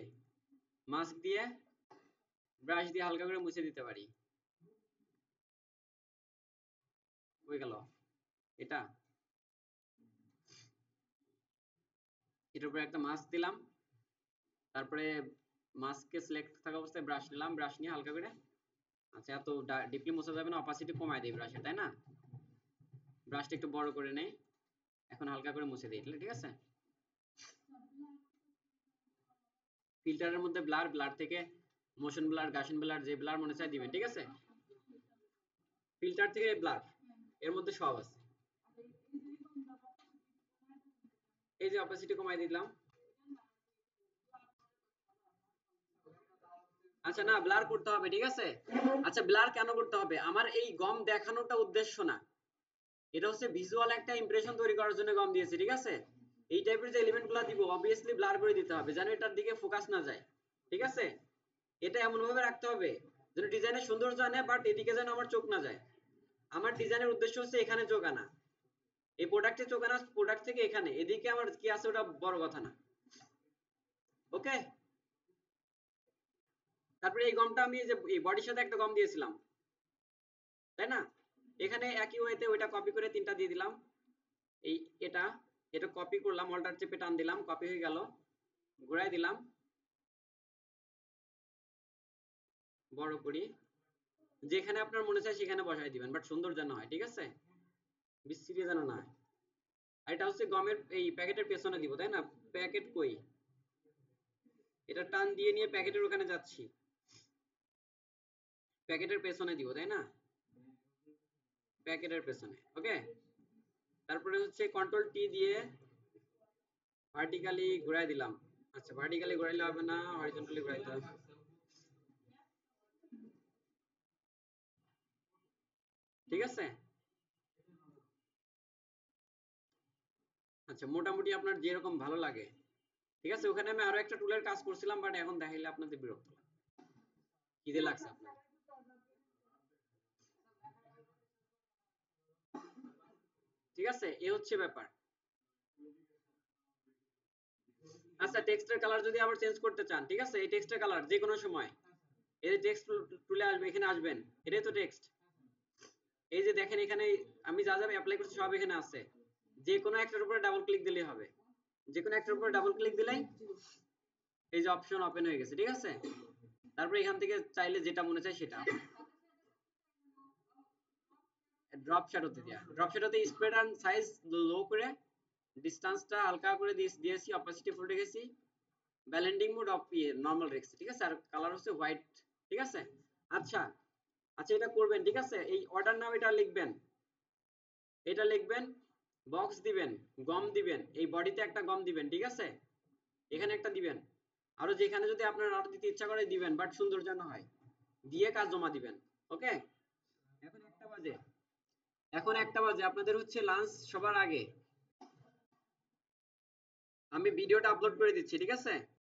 ব্রাশ দিয়ে হালকা করে মুছে দিতে পারি। হয়ে গেল এটা। এটার উপরে একটা মাস্ক দিলাম, তারপরে মাস্ককে সিলেক্ট থাকা অবস্থায় ব্রাশ নিলাম, ব্রাশ নিয়ে হালকা করে, আচ্ছা এত ডিপলি মোছা যাবে না, অপাসিটি কমায় দেই ব্রাশে, তাই না? ব্রাশটা একটু বড় করে নেই, এখন হালকা করে মুছে দিই, ঠিক আছে। ফিল্টারের মধ্যে ব্লার থেকে মোশন ব্লার, গাসিয়ন ব্লার, যে ব্লার মনে চাই দিবেন, ঠিক আছে। ফিল্টার থেকে ব্লার, এর মধ্যে সব আছে। এই যে অপাসিটি কমাই দিলাম। আচ্ছা না, ব্লার করতে হবে, ঠিক আছে। আচ্ছা ব্লার কেন করতে হবে, আমার এই গম দেখানোটা উদ্দেশ্য না, এটা হচ্ছে ভিজুয়াল একটা ইমপ্রেশন তৈরি করার জন্য গম দিয়েছি, ঠিক আছে। এই টাইপের যে এলিমেন্ট গুলা দিব অবভিয়াসলি ব্লার করে দিতে হবে, যেন এটার দিকে ফোকাস না যায়, ঠিক আছে। এটা এমন ভাবে রাখতে হবে যেন ডিজাইনের সৌন্দর্য আনে, বাট এদিকে যেন আমার চোখ না যায়। আমার ডিজাইনের উদ্দেশ্য হচ্ছে এখানে চোখ আনা, এই প্রোডাক্টে চোখ আনা, প্রোডাক্ট থেকে এখানে, এদিকে আমার কি আছে ওটা বড় কথা না। ওকে, তারপরে এই গমটা আমি যে এই বডির সাথে একটা গম দিয়েছিলাম, তাই না? এখানে একই ওয়েতে ওইটা কপি করে তিনটা দিয়ে দিলাম। এই এটা এটা কপি করলাম, অল্টার চেপে টান দিলাম, কপি হয়ে গেল, ঘুরাই দিলাম, বড় করি, যেখানে আপনার মনে চায় সেখানে বসাই দিবেন, বাট সুন্দর যেন হয়, ঠিক আছে, বিচ্ছিরি যেন না হয়। আর এটা হচ্ছে গমের এই প্যাকেটের পেছনে দিব, তাই না? প্যাকেট কই, এটা টান দিয়ে নিয়ে প্যাকেটের ওখানে যাচ্ছি, প্যাকেটের পেছনে দিব, তাই না? প্যাকেটের পেছনে, ওকে। তারপরে হচ্ছে কন্ট্রোল টি দিয়ে ভার্টিক্যালি ঘুরাই দিলাম। আচ্ছা, ভার্টিক্যালি ঘুরাইলে হবে না, হরিজন্টালি ঘুরাইতে হবে। ঠিক আছে, আচ্ছা, মোটামুটি আপনার যেরকম ভালো লাগে। ঠিক আছে, ওখানে আমি আরো একটা টুলের কাজ করছিলাম, বাট এখন দেখাইলে আপনাদের বিরক্ত লাগবে। কি দিয়ে লাগছে আপনার? ঠিক আছে, এ হচ্ছে ব্যাপার। আচ্ছা, টেক্সটের কালার যদি আবার চেঞ্জ করতে চান, ঠিক আছে, এই টেক্সটের কালার যে কোনো সময় এই যে টেক্সট টুলে আসবে, এখানে আসবেন, এটাই তো টেক্সট। এই যে দেখেন এখানে আমি যা যা অ্যাপ্লাই করছি সব এখানে আছে, যে কোনো একটার উপরে ডাবল ক্লিক দিলেই হবে, যে কোনো একটার উপরে ডাবল ক্লিক দিলেই এই যে অপশন ওপেন হয়ে গেছে, ঠিক আছে। তারপরে এখান থেকে চাইলে যেটা মনে চায় সেটা ড্রপ শ্যাডোতে দেয়া, ড্রপ শ্যাডোতে স্প্রেড এন্ড সাইজ লো করে, ডিসটেন্সটা হালকা করে দিয়েছি, অপাসিটি ফুল রেখেছি, ব্যালেন্ডিং মোড অফ নরমাল রেখেছি, ঠিক আছে, আর কালার হচ্ছে হোয়াইট, ঠিক আছে। আচ্ছা, আচ্ছা, এটা করবেন, ঠিক আছে, এই অর্ডার নাও এটা লিখবেন, এটা লিখবেন, বক্স দিবেন, গম দিবেন, এই বডিতে একটা গম দিবেন, ঠিক আছে, এখানে একটা দিবেন, আরো যেখানে যদি আপনার আরো দিতে ইচ্ছা করে দিবেন, বাট সুন্দর যেন হয়, দিয়ে কাজ জমা দিবেন, ওকে। এখন একটা বাজে, এখন একটা বাজে, আপনাদের হচ্ছে লাঞ্চ সবার আগে আমি ভিডিওটা আপলোড করে দিচ্ছি, ঠিক আছে।